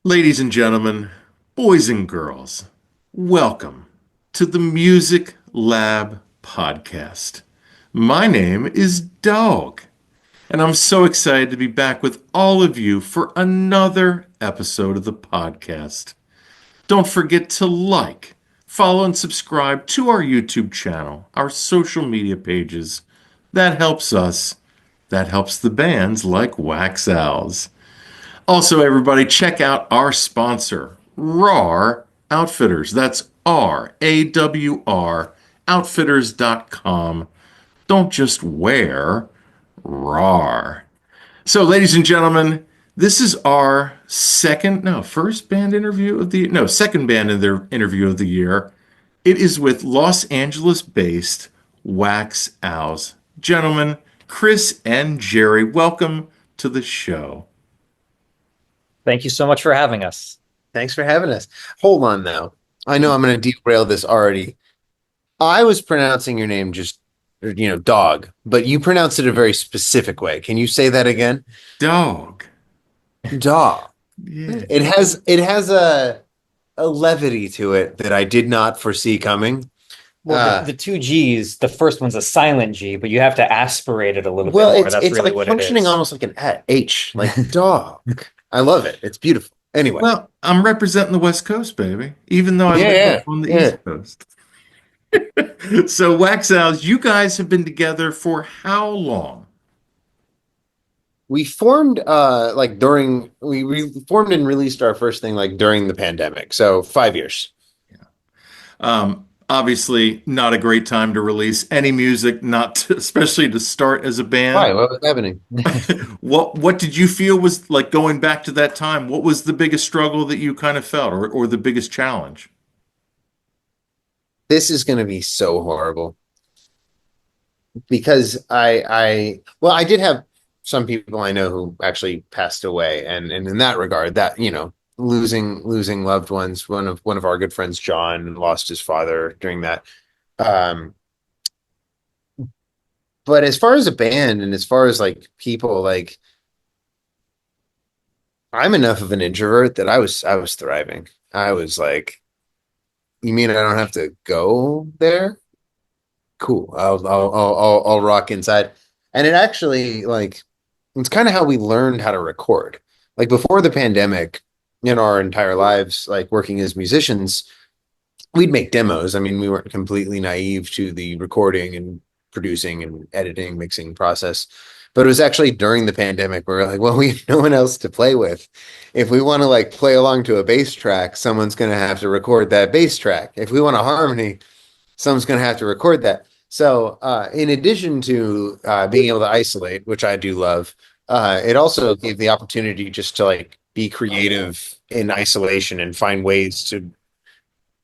Ladies and gentlemen, boys and girls, welcome to the Music Lab podcast. My name is Dogg, and I'm so excited to be back with all of you for another episode of the podcast. Don't forget to like, follow, and subscribe to our YouTube channel, our social media pages. That helps us. That helps the bands like Wax Owls. Also, everybody, check out our sponsor, RAR Outfitters. That's RAWR, outfitters.com. Don't just wear RAR. So, ladies and gentlemen, this is our first band interview of the, no, second band in their interview of the year. It is with Los Angeles based Wax Owls. Gentlemen, Chris and Jerry, welcome to the show. Thank you so much for having us. Thanks for having us. Hold on now. I know I'm going to derail this already. I was pronouncing your name just, Dog, but you pronounced it a very specific way. Can you say that again? Dog. Dog. Yeah. It has a levity to it that I did not foresee coming. Well, the two G's, the first one's a silent G, but you have to aspirate it a little Well, bit more. it's That's it's really like what it functioning is. almost like an H, like dog. I love it. It's beautiful. Anyway, Well, I'm representing the West Coast, baby, even though I yeah, live yeah, up on the yeah. East Coast. So, Wax Owls, you guys have been together for how long? We formed like during we formed and released our first thing like during the pandemic. So 5 years. Obviously, not a great time to release any music, especially to start as a Why? band. What was happening? What did you feel was like going back to that time? What was the biggest struggle that you kind of felt, or the biggest challenge? This is going to be so horrible because I did have some people I know who actually passed away, and in that regard, that losing loved ones. One of our good friends, John, lost his father during that. Um, but as far as a band and as far as like people, like I'm enough of an introvert that I was thriving. I was like, you mean I don't have to go there? Cool. I'll rock inside. And it actually like it's kind of how we learned how to record. Like before the pandemic, in our entire lives, like working as musicians, we'd make demos. I mean, we weren't completely naive to the recording and producing and editing, mixing process. But it was actually during the pandemic where we're like, well, we have no one else to play with. If we want to like play along to a bass track, someone's going to have to record that bass track. If we want a harmony, someone's going to have to record that. So, in addition to being able to isolate, which I do love, it also gave the opportunity just to like be creative in isolation and find ways to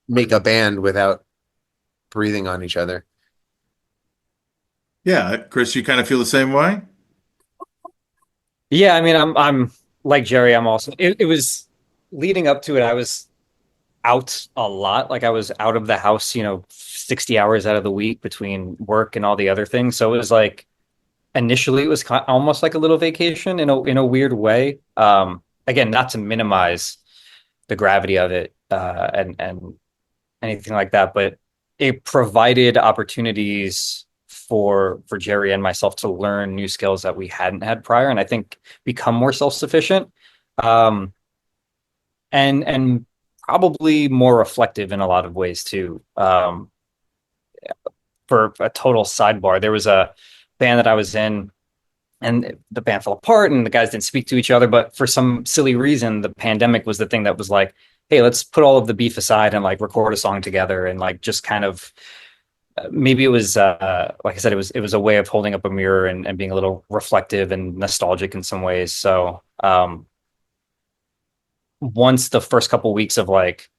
make a band without breathing on each other. Yeah, Chris, you kind of feel the same way? Yeah, I mean, I'm like Jerry. I'm also. It was leading up to it. I was out a lot. Like I was out of the house, 60 hours out of the week between work and all the other things. So it was like initially it was almost like a little vacation in a weird way. Again, not to minimize the gravity of it and anything like that, but it provided opportunities for Jerry and myself to learn new skills that we hadn't had prior, and I think become more self-sufficient, um, and probably more reflective in a lot of ways too. For a total sidebar, there was a band that I was in, and the band fell apart, and the guys didn't speak to each other. But for some silly reason, the pandemic was the thing that was like, "Hey, let's put all of the beef aside and like record a song together," and like just kind of maybe it was like I said, it was a way of holding up a mirror and being a little reflective and nostalgic in some ways. So once the first couple weeks of like,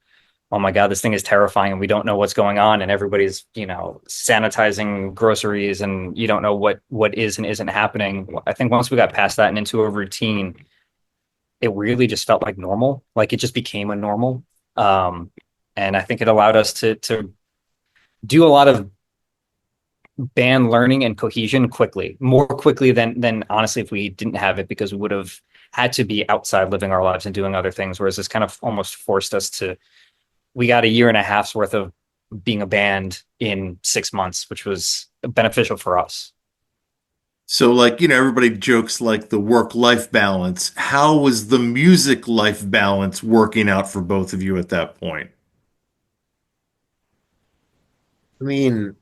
oh my God, this thing is terrifying and we don't know what's going on, and everybody's, sanitizing groceries and you don't know what is and isn't happening. I think once we got past that and into a routine, it really just felt like normal. Like it just became a normal. And I think it allowed us to do a lot of band learning and cohesion quickly, more quickly than honestly if we didn't have it, because we would have had to be outside living our lives and doing other things, whereas this kind of almost forced us to. We got a year and a half's worth of being a band in 6 months, which was beneficial for us. So, like, everybody jokes like the work-life balance. How was the music life balance working out for both of you at that point? I mean,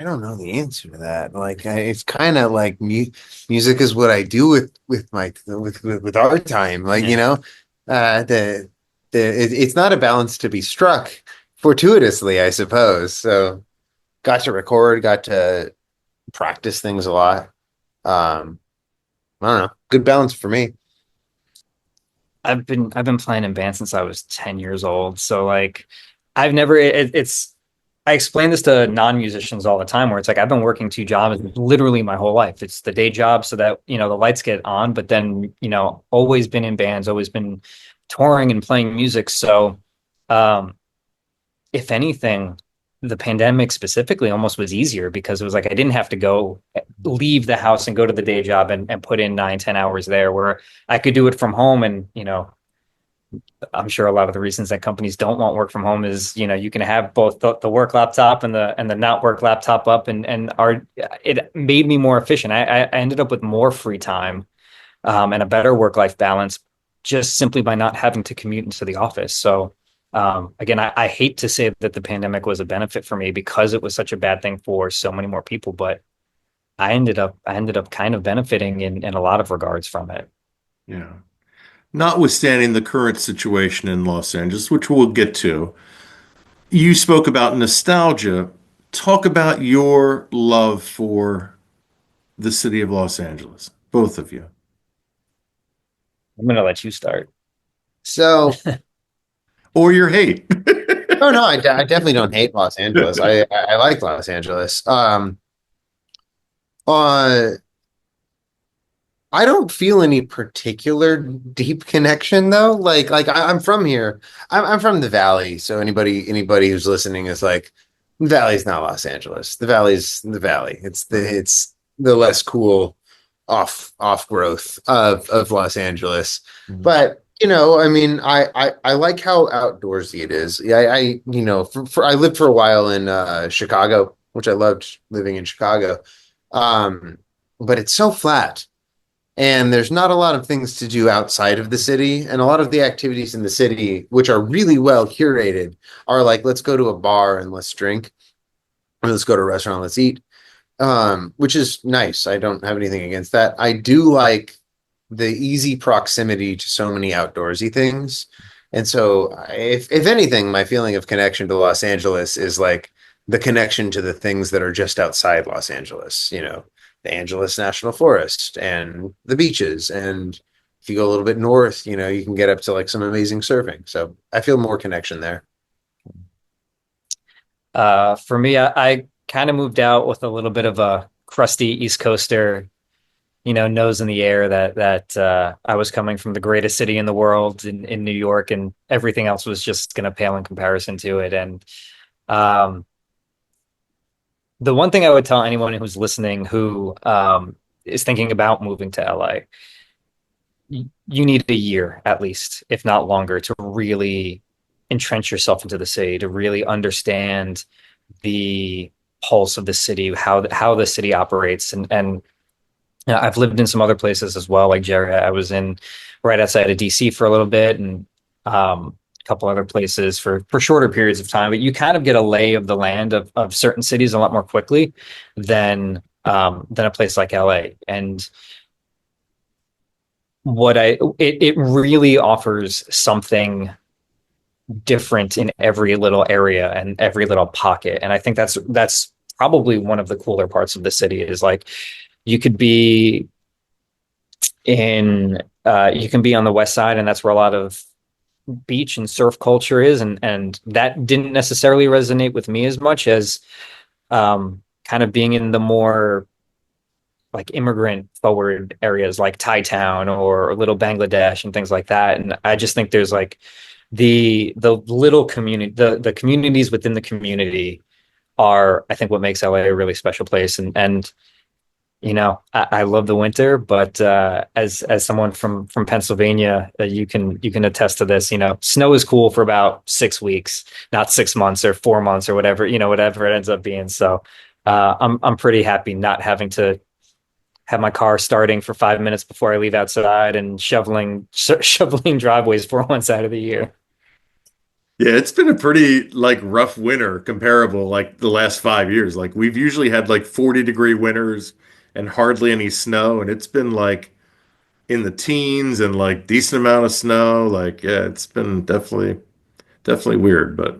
I don't know the answer to that. Like, it's kind of like music is what I do with our time. Like, Yeah. the it's not a balance to be struck fortuitously, I suppose. So, got to record, got to practice things a lot. I don't know. Good balance for me. I've been playing in bands since I was 10 years old. So like I've never it's I explain this to non-musicians all the time where it's like I've been working two jobs literally my whole life. It's the day job so that, the lights get on, but then, always been in bands, always been touring and playing music. So um if anything, the pandemic specifically almost was easier because it was like I didn't have to go leave the house and go to the day job and put in 9, 10 hours there where I could do it from home. And, I'm sure a lot of the reasons that companies don't want work from home is, you can have both the work laptop and the not work laptop up and it made me more efficient. I ended up with more free time and a better work-life balance just simply by not having to commute into the office. So again, I hate to say that the pandemic was a benefit for me because it was such a bad thing for so many more people, but I ended up kind of benefiting in a lot of regards from it. Yeah. Notwithstanding the current situation in Los Angeles, which we'll get to, you spoke about nostalgia. Talk about your love for the city of Los Angeles, both of you. I'm gonna let you start. So, Or your hate. no, no, I definitely don't hate Los Angeles. I like Los Angeles. Uh, I don't feel any particular deep connection though. I'm from here. I'm from the Valley. So anybody who's listening is like, the Valley's not Los Angeles. The Valley's the Valley. It's the less cool off growth of Los Angeles. But I mean, I like how outdoorsy it is. Yeah, I lived for a while in Chicago, which I loved living in Chicago. Um, but it's so flat. And there's not a lot of things to do outside of the city. And a lot of the activities in the city, which are really well curated, are like, let's go to a bar and let's drink, or let's go to a restaurant, let's eat, which is nice. I don't have anything against that. I do like the easy proximity to so many outdoorsy things. And so, if anything, my feeling of connection to Los Angeles is like the connection to the things that are just outside Los Angeles, the Angeles National Forest and the beaches. And if you go a little bit north, you can get up to like some amazing surfing. So I feel more connection there. For me, I kind of moved out with a little bit of a crusty East Coaster, nose in the air that I was coming from the greatest city in the world in New York, and everything else was just going to pale in comparison to it. And um, the one thing I would tell anyone who's listening who is thinking about moving to LA, you need a year at least, if not longer, to really entrench yourself into the city, to really understand the pulse of the city, how the city operates, and I've lived in some other places as well, like Jerry. I was in right outside of DC for a little bit, and a couple other places for shorter periods of time. But you kind of get a lay of the land of certain cities a lot more quickly than a place like LA. And it really offers something different in every little area and every little pocket. And I think that's probably one of the cooler parts of the city is like you could be you can be on the west side, and that's where a lot of beach and surf culture is, and that didn't necessarily resonate with me as much as kind of being in the more like immigrant forward areas like Thai Town or Little Bangladesh and things like that. And I just think there's like the little community, the communities within the community are, I think, what makes LA a really special place. And I love the winter, but as someone from Pennsylvania, you can attest to this. Snow is cool for about 6 weeks, not 6 months or 4 months or whatever, whatever it ends up being. So I'm pretty happy not having to have my car starting for 5 minutes before I leave outside and shoveling driveways for one side of the year. Yeah, it's been a pretty like rough winter comparable like the last 5 years. Like we've usually had like 40-degree winters and hardly any snow, and it's been like in the teens and like decent amount of snow. Like, yeah, it's been definitely weird. But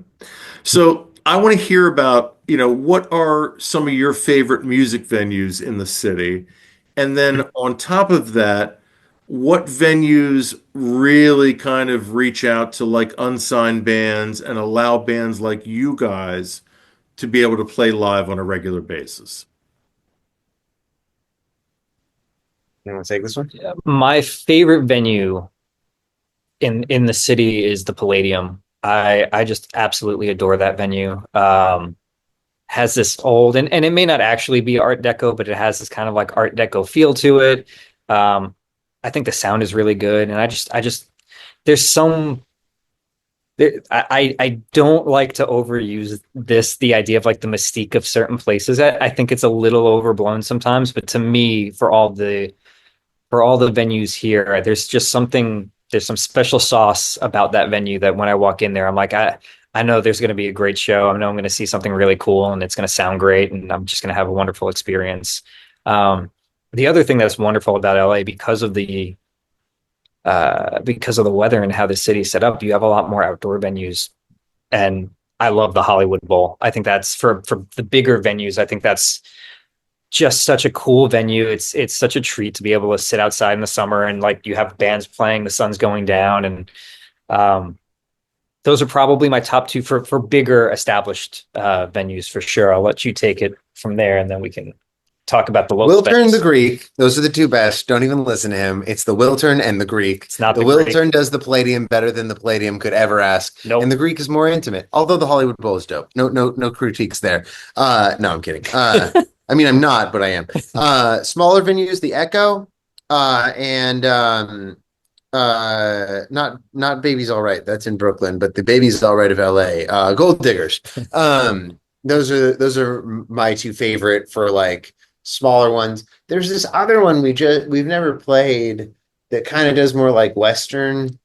so I want to hear about, what are some of your favorite music venues in the city? And then on top of that, what venues really kind of reach out to like unsigned bands and allow bands like you guys to be able to play live on a regular basis? You want to take this one? My favorite venue in the city is the Palladium. I just absolutely adore that venue. Has this old and it may not actually be Art Deco, but it has this kind of like Art Deco feel to it. Um, I think the sound is really good, and I just there's some I don't like to overuse the idea of like the mystique of certain places. I think it's a little overblown sometimes, but to me, for all the venues here, there's some special sauce about that venue that when I walk in there, I'm like, I know there's going to be a great show. I know I'm going to see something really cool and it's going to sound great and I'm just going to have a wonderful experience. Um, the other thing that's wonderful about LA because of the weather and how the city is set up, you have a lot more outdoor venues. And I love the Hollywood Bowl. I think that's for the bigger venues. I think that's just such a cool venue. It's such a treat to be able to sit outside in the summer and like you have bands playing, the sun's going down, and um, those are probably my top two for bigger established venues for sure. I'll let you take it from there, and then we can talk about the local Wiltern, the venues. Greek. Those are the two best. Don't even listen to him. It's the Wiltern and the Greek. It's not The the Greek. Wiltern does the Palladium better than the Palladium could ever ask, and Nope. the Greek is more intimate. Although the Hollywood Bowl is dope. No, no, no critiques there. No, I'm kidding. I mean, I'm not, but I am. Smaller venues, the Echo, and not Baby's All Right. That's in Brooklyn, but the Baby's All Right of LA. Gold Diggers. Those are my two favorite for like smaller ones. There's this other one we've never played that kind of does more like Western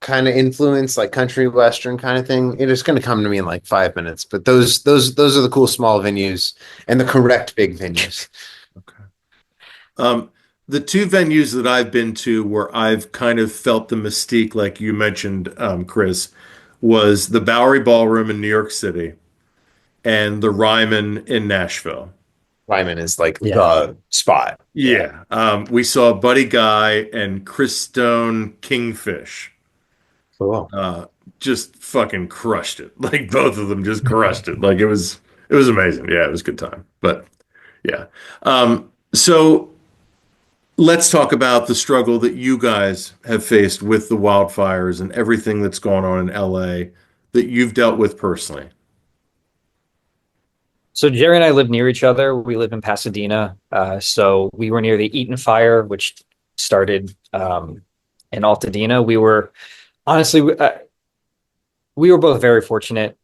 kind of influence, like country Western kind of thing. It is going to come to me in like 5 minutes, but those are the cool small venues and the correct big venues. Okay. Um, the two venues that I've been to where I've kind of felt the mystique, like you mentioned, Chris, was the Bowery Ballroom in New York City and the Ryman in Nashville. Lyman is like Yeah. the spot. Yeah. Yeah. We saw Buddy Guy and Chris Stone Kingfish. Cool. Uh, just fucking crushed it. Like both of them just crushed it. Like it was amazing. Yeah, it was a good time. But yeah. So let's talk about the struggle that you guys have faced with the wildfires and everything that's going on in LA that you've dealt with personally. So Jerry and I live near each other. We live in Pasadena. So we were near the Eaton Fire, which started in Altadena. Honestly, we were both very fortunate.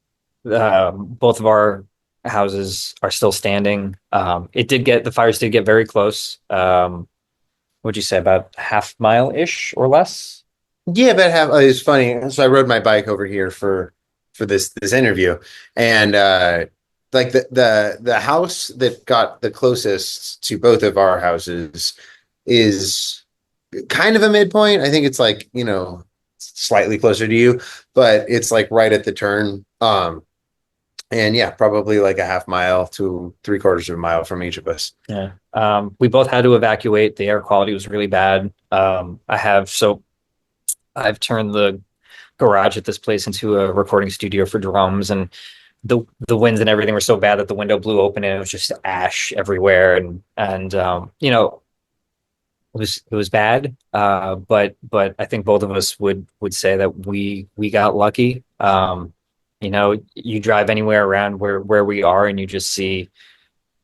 Both of our houses are still standing. The fires did get very close. What'd you say, about half mile ish or less? Yeah, but it's funny. So I rode my bike over here for this interview, and like the house that got the closest to both of our houses is kind of a midpoint. I think it's like, slightly closer to you, but it's like right at the turn. And yeah, probably like a half mile to three-quarters of a mile from each of us. Yeah. We both had to evacuate. The air quality was really bad. I've turned the garage at this place into a recording studio for drums, and the winds and everything were so bad that the window blew open and it was just ash everywhere, and it was bad. But I think both of us would say that we got lucky. You drive anywhere around where we are and you just see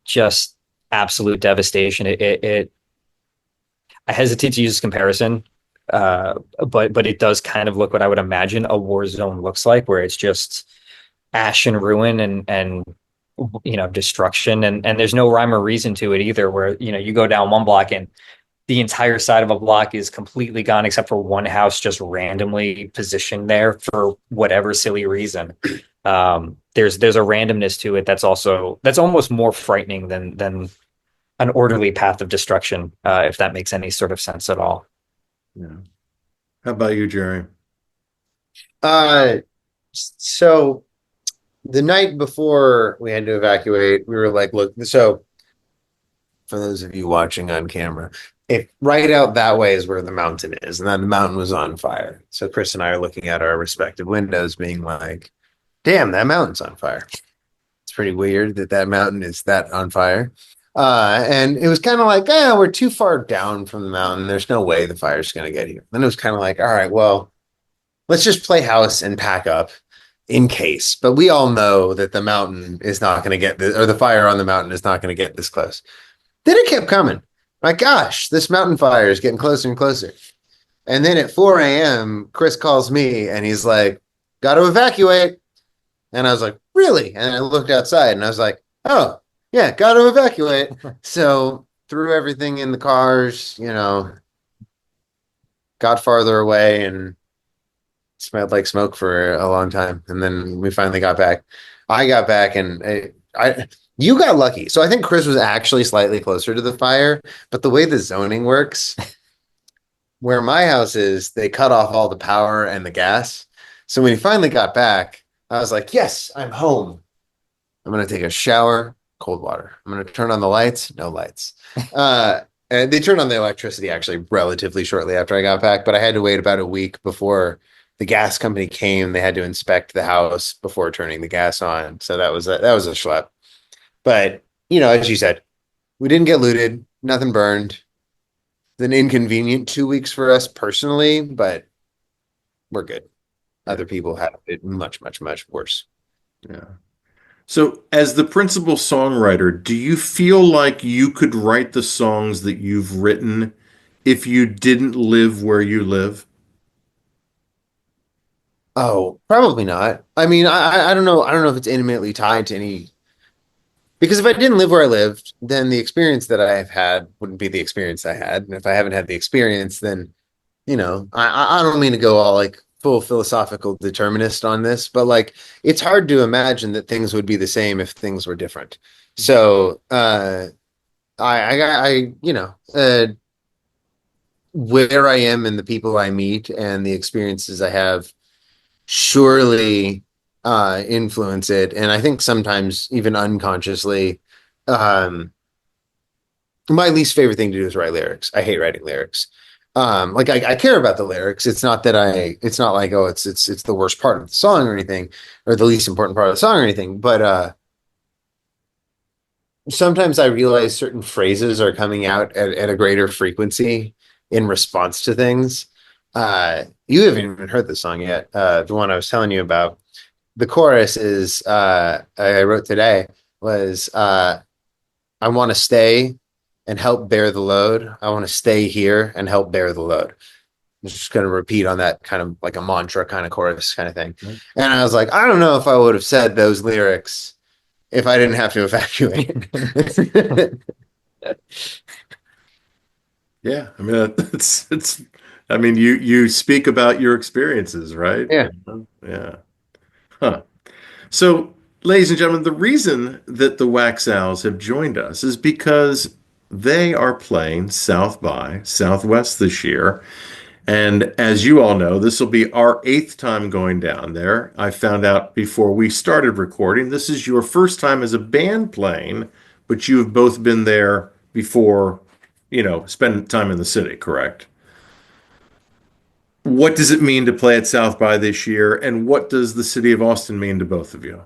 just absolute devastation. I hesitate to use this comparison, uh, but it does kind of look what I would imagine a war zone looks like, where it's just ash and ruin and destruction, and there's no rhyme or reason to it either. Where you go down one block and the entire side of a block is completely gone except for one house just randomly positioned there for whatever silly reason. There's a randomness to it that's almost more frightening than an orderly path of destruction, if that makes any sort of sense at all. Yeah. How about you, Jerry? Uh, so the night before we had to evacuate, we were like, look, so for those of you watching on camera, if right out that way is where the mountain is, and then the mountain was on fire. So Chris and I are looking at our respective windows, being like, damn, that mountain's on fire. It's pretty weird that that mountain is that on fire. And it was kind of like, we're too far down from the mountain. There's no way the fire's going to get here. Then it was kind of like, all right, well, let's just play house and pack up in case. But we all know that the mountain is not going to get this, or the fire on the mountain is not going to get this close. Then it kept coming. My gosh, this mountain fire is getting closer and closer. And then at 4 a.m., Chris calls me and he's like, got to evacuate. And I was like, really? And I looked outside and I was like, oh, yeah, got to evacuate. So threw everything in the cars, got farther away and smelled like smoke for a long time. And then we finally got back. I got back and you got lucky. So I think Chris was actually slightly closer to the fire, but the way the zoning works, where my house is, they cut off all the power and the gas. So when he finally got back, I was like, yes, I'm home. I'm going to take a shower, cold water. I'm going to turn on the lights, no lights. And they turned on the electricity actually relatively shortly after I got back, but I had to wait about a week before the gas company came. They had to inspect the house before turning the gas on. So that was a schlep. But, as you said, we didn't get looted, nothing burned. It's an inconvenient 2 weeks for us personally, but we're good. Other people have it much, much, much worse. Yeah. So, as the principal songwriter, do you feel like you could write the songs that you've written if you didn't live where you live? Oh, probably not. I mean, I don't know. I don't know if it's intimately tied to any, because if I didn't live where I lived, then the experience that I've had wouldn't be the experience I had. And if I haven't had the experience, then, I don't mean to go all like full philosophical determinist on this, but like it's hard to imagine that things would be the same if things were different. So, where I am and the people I meet and the experiences I have surely influence it. And I think sometimes even unconsciously, my least favorite thing to do is write lyrics. I hate writing lyrics. Like I care about the lyrics. It's not that it's not like, oh, it's the worst part of the song or anything, or the least important part of the song or anything. But sometimes I realize certain phrases are coming out at a greater frequency in response to things. You haven't even heard the song yet. The one I was telling you about. The chorus is I wrote today was I want to stay and help bear the load. I want to stay here and help bear the load. I'm just going to repeat on that kind of like a mantra kind of chorus kind of thing. Mm-hmm. And I was like, I don't know if I would have said those lyrics if I didn't have to evacuate. Yeah, I mean it's I mean you speak about your experiences, right? Yeah. Yeah. Huh. So, ladies and gentlemen, the reason that the Wax Owls have joined us is because they are playing South by Southwest this year. And as you all know, this will be our 8th time going down there. I found out before we started recording, this is your first time as a band playing, but you have both been there before, spend time in the city, correct? What does it mean to play at South by this year, and what does the city of Austin mean to both of you?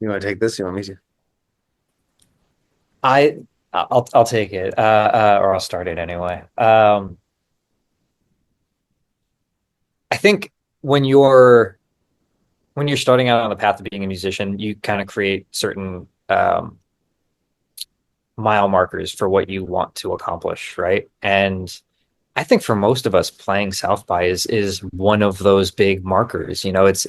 You want to take this? You want me to? I'll take it, or I'll start it anyway. I think when you're starting out on the path of being a musician, you kind of create certain mile markers for what you want to accomplish, right? And I think for most of us, playing South by is one of those big markers. You know, it's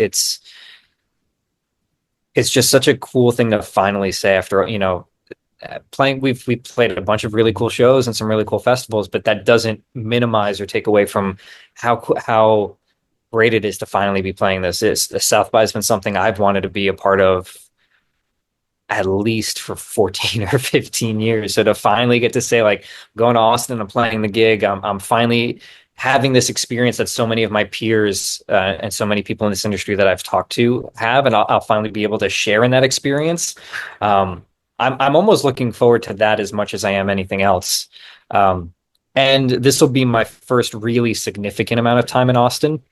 just such a cool thing to finally say after, you know, playing. We've played a bunch of really cool shows and some really cool festivals, but that doesn't minimize or take away from how great it is to finally be playing this. South by has been something I've wanted to be a part of at least for 14 or 15 years. So to finally get to say, like, going to Austin and playing the gig, I'm finally having this experience that so many of my peers and so many people in this industry that I've talked to have, and I'll finally be able to share in that experience. I'm almost looking forward to that as much as I am anything else. And this will be my first really significant amount of time in Austin.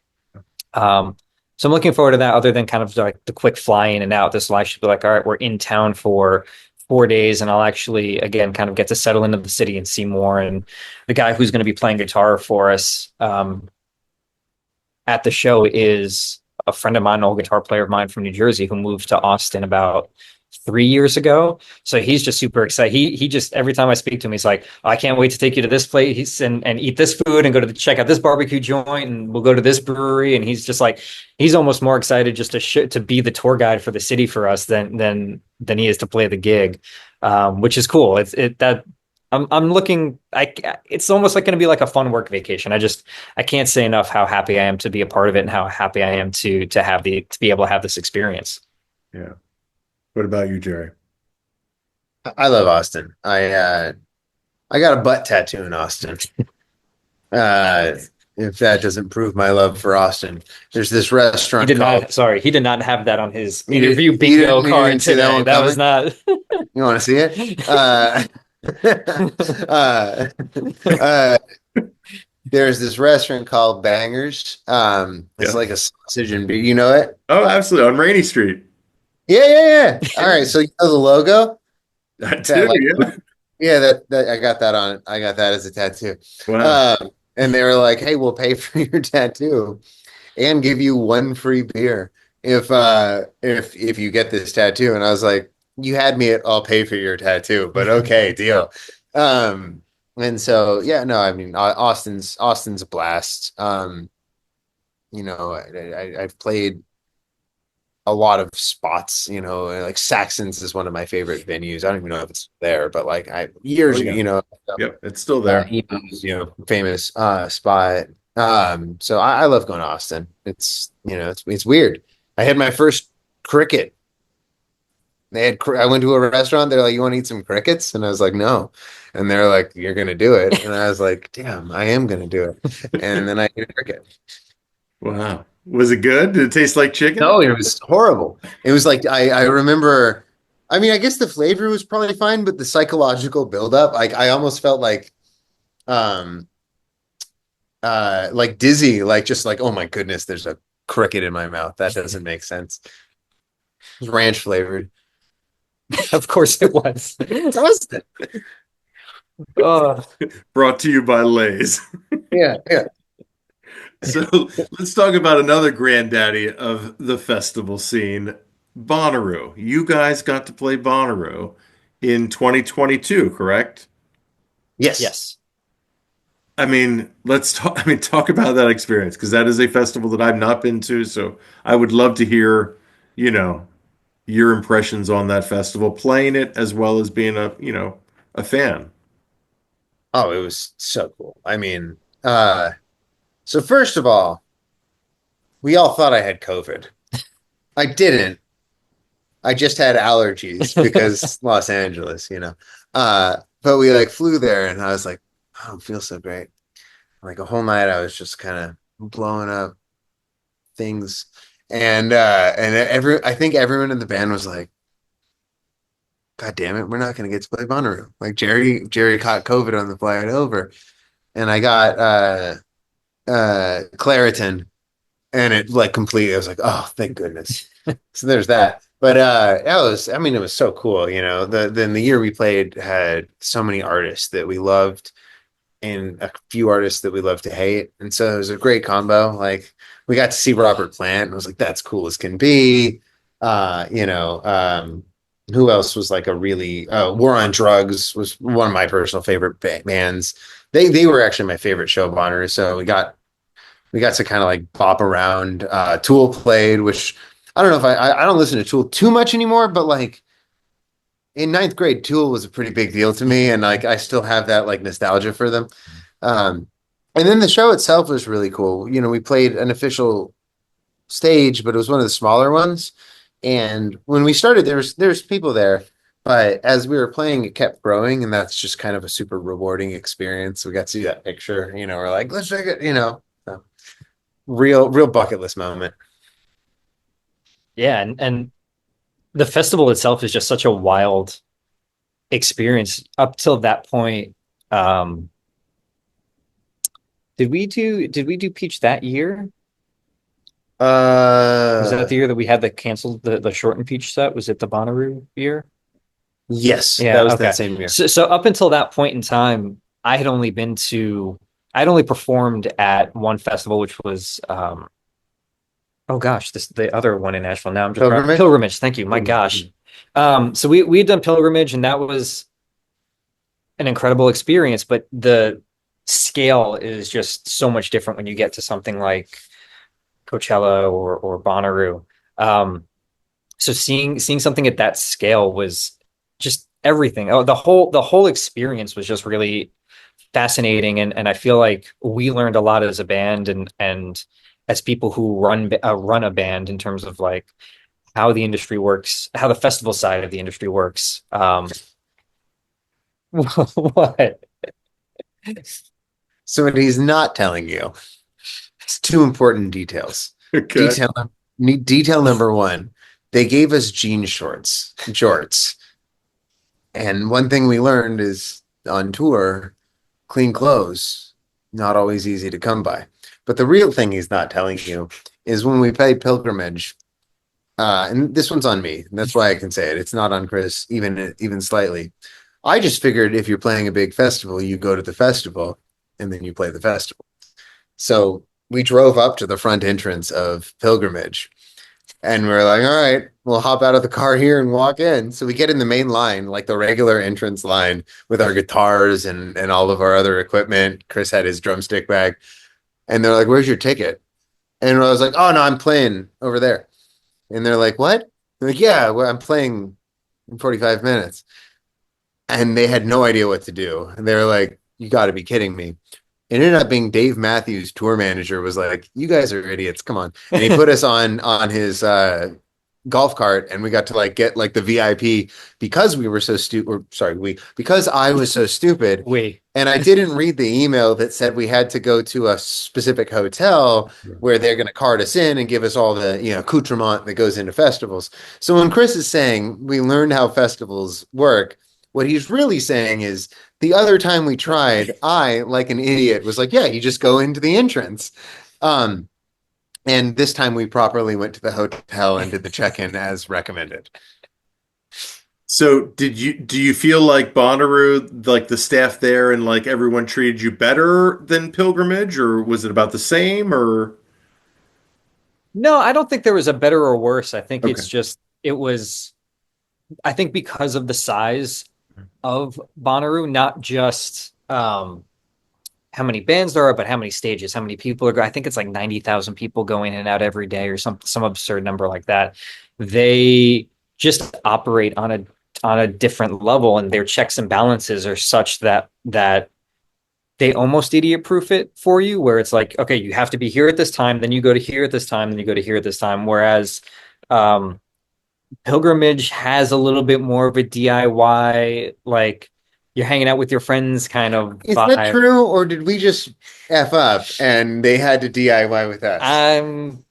So I'm looking forward to that, other than kind of like the quick fly in and out. This will actually be like, all right, we're in town for 4 days, and I'll actually, again, kind of get to settle into the city and see more. And the guy who's going to be playing guitar for us at the show is a friend of mine, an old guitar player of mine from New Jersey, who moved to Austin about 3 years ago. So he's just super excited. He just, every time I speak to him, he's like, "Oh, I can't wait to take you to this place and eat this food and go to check out this barbecue joint, and we'll go to this brewery." And he's just like, he's almost more excited just to be the tour guide for the city for us than he is to play the gig, which is cool. I'm looking. It's almost like going to be like a fun work vacation. I can't say enough how happy I am to be a part of it and how happy I am to be able to have this experience. Yeah. What about you, Jerry? I love Austin. I got a butt tattoo in Austin. Uh, if that doesn't prove my love for Austin, there's this restaurant called. Sorry, he did not have that on his You did- interview you bingo didn't card see that today. one That was coming? not. You want to see it? Uh, there's this restaurant called Bangers. It's Yeah. like a sausage and beer. You know it? Oh, absolutely. On Rainy Street. Yeah. All right. So you know the logo? I That do, like, yeah. yeah, that I got that on. I got that as a tattoo. Wow. And they were like, "Hey, we'll pay for your tattoo and give you one free beer if you get this tattoo." And I was like, "You had me at I'll pay for your tattoo, but okay, deal." And so yeah, no, I mean Austin's a blast. You know, I've played a lot of spots, you know, like Saxon's is one of my favorite venues. I don't even know if it's there, but like Oh, years ago, yeah. you know, Yep, it's still there. Epo's, you know, famous spot. So I love going to Austin. It's, you know, it's weird. I had my first cricket. I went to a restaurant. They're like, "You want to eat some crickets?" And I was like, "No." And they're like, "You're gonna do it." And I was like, "Damn, I am gonna do it." And then I ate a cricket. Wow. Was it good? Did it taste like chicken? No, it was horrible. It was like I remember. I mean, I guess the flavor was probably fine, but the psychological buildup, like I almost felt um, like dizzy, like just like, oh my goodness, there's a cricket in my mouth. That doesn't make sense. It was ranch flavored. Of course it was. Austin. Oh, Brought to you by Lay's. Yeah. So let's talk about another granddaddy of the festival scene, Bonnaroo. You guys got to play Bonnaroo in 2022, correct? Yes. yes. I mean, talk about that experience, because that is a festival that I've not been to. So I would love to hear, you know, your impressions on that festival, playing it as well as being a fan. Oh, it was so cool. I mean, so first of all, we all thought I had COVID. I didn't. I just had allergies because Los Angeles, you know. But we like flew there and I was like, I don't feel so great. Like a whole night I was just kind of blowing up things. And I think everyone in the band was like, God damn it, we're not gonna get to play Bonnaroo. Like Jerry caught COVID on the flight over. And I got Claritin and it like completely I was like, oh, thank goodness. So there's that. But it was so cool, you know. Then the year we played had so many artists that we loved and a few artists that we love to hate. And so it was a great combo. Like we got to see Robert Plant and I was like, that's cool as can be. You know, Who else was like a really War on Drugs was one of my personal favorite bands. They were actually my favorite show of honor. So we got to kind of like bop around. Tool played, which I don't know if I don't listen to Tool too much anymore, but like in ninth grade, Tool was a pretty big deal to me, and like I still have that like nostalgia for them. Um, and then the show itself was really cool. You know, we played an official stage, but it was one of the smaller ones. And when we started, there's people there, but as we were playing, it kept growing, and that's just kind of a super rewarding experience. We got to see that picture, you know, we're like, let's check it, you know. So, real bucket list moment. Yeah, and the festival itself is just such a wild experience. Up till that point, um, did we do Peach that year? Was that Uh, the year that we had the canceled the shortened Peach set? Was it the Bonnaroo year? yes, that Yeah, was that okay. same year. So up until that point in time, I'd only performed at one festival, which was oh gosh, this the other one in Nashville. Now I'm just trying Pilgrimage? Pilgrimage. Thank you. My gosh. So we had done Pilgrimage, and that was an incredible experience, but the scale is just so much different when you get to something like Coachella or Bonnaroo. So seeing something at that scale was just everything. Oh, the whole experience was just really fascinating, and I feel like we learned a lot as a band and as people who run a band in terms of like how the industry works, how the festival side of the industry works. What? So what he's not telling you is two important details. Okay. Detail number one, they gave us jean jorts. And one thing we learned is on tour, clean clothes, not always easy to come by. But the real thing he's not telling you is when we played Pilgrimage, and this one's on me, and that's why I can say it. It's not on Chris, even slightly. I just figured if you're playing a big festival, you go to the festival and then you play the festival. So we drove up to the front entrance of Pilgrimage and we're like, all right, we'll hop out of the car here and walk in. So we get in the main line, like the regular entrance line with our guitars and all of our other equipment. Chris had his drumstick bag. And they're like, where's your ticket? And I was like, oh, no, I'm playing over there. And they're like, what? I'm like, yeah, well, I'm playing in 45 minutes. And they had no idea what to do. And they were like, you got to be kidding me. It ended up being Dave Matthews, tour manager, was like, "You guys are idiots. Come on!" And he put us on his golf cart, and we got to like get like the VIP because we were so stupid. Or sorry, we because I was so stupid, We. and I didn't read the email that said we had to go to a specific hotel where they're going to cart us in and give us all the accoutrement that goes into festivals. So when Chris is saying we learned how festivals work, what he's really saying is the other time we tried, I, like an idiot, was like, yeah, you just go into the entrance. Um, and this time we properly went to the hotel and did the check-in as recommended. So do you feel like Bonnaroo, like the staff there and like everyone treated you better than Pilgrimage, or was it about the same or No, I don't think there was a better or worse. I think okay. it's just it was I think because of the size of Bonnaroo, not just how many bands there are, but how many stages, how many people are. I think it's like 90,000 people going in and out every day, or some absurd number like that. They just operate on a different level, and their checks and balances are such that they almost idiot proof it for you, where it's like, okay, you have to be here at this time, then you go to here at this time, then you go to here at this time. Whereas um, Pilgrimage has a little bit more of a DIY, like you're hanging out with your friends kind of Is that vibe. true, or did we just F up and they had to DIY with us? I'm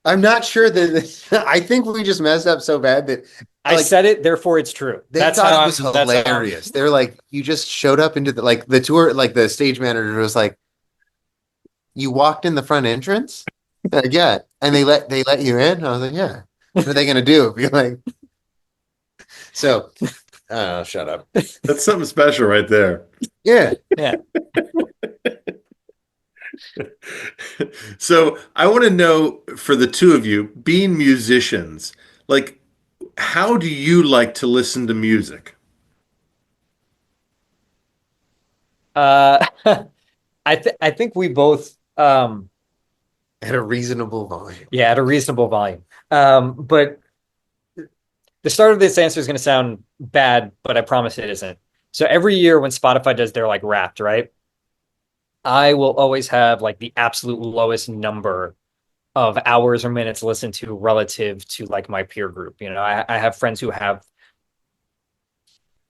I'm not sure that I think we just messed up so bad that I like said it, therefore it's true. they That's thought how it was I'm that's how I'm hilarious. They're like, you just showed up into the tour, like the stage manager was like, you walked in the front entrance? Yeah. And they let you in? I was like, yeah. What are they gonna do? Be like, so I don't know, shut up. That's something special right there. Yeah. yeah. So I want to know for the two of you, being musicians, like how do you like to listen to music? Uh, I think we both At a reasonable volume. yeah, at a reasonable volume. But the start of this answer is going to sound bad, but I promise it isn't. So every year when Spotify does their like Wrapped, right? I will always have like the absolute lowest number of hours or minutes listened to relative to like my peer group. I have friends who have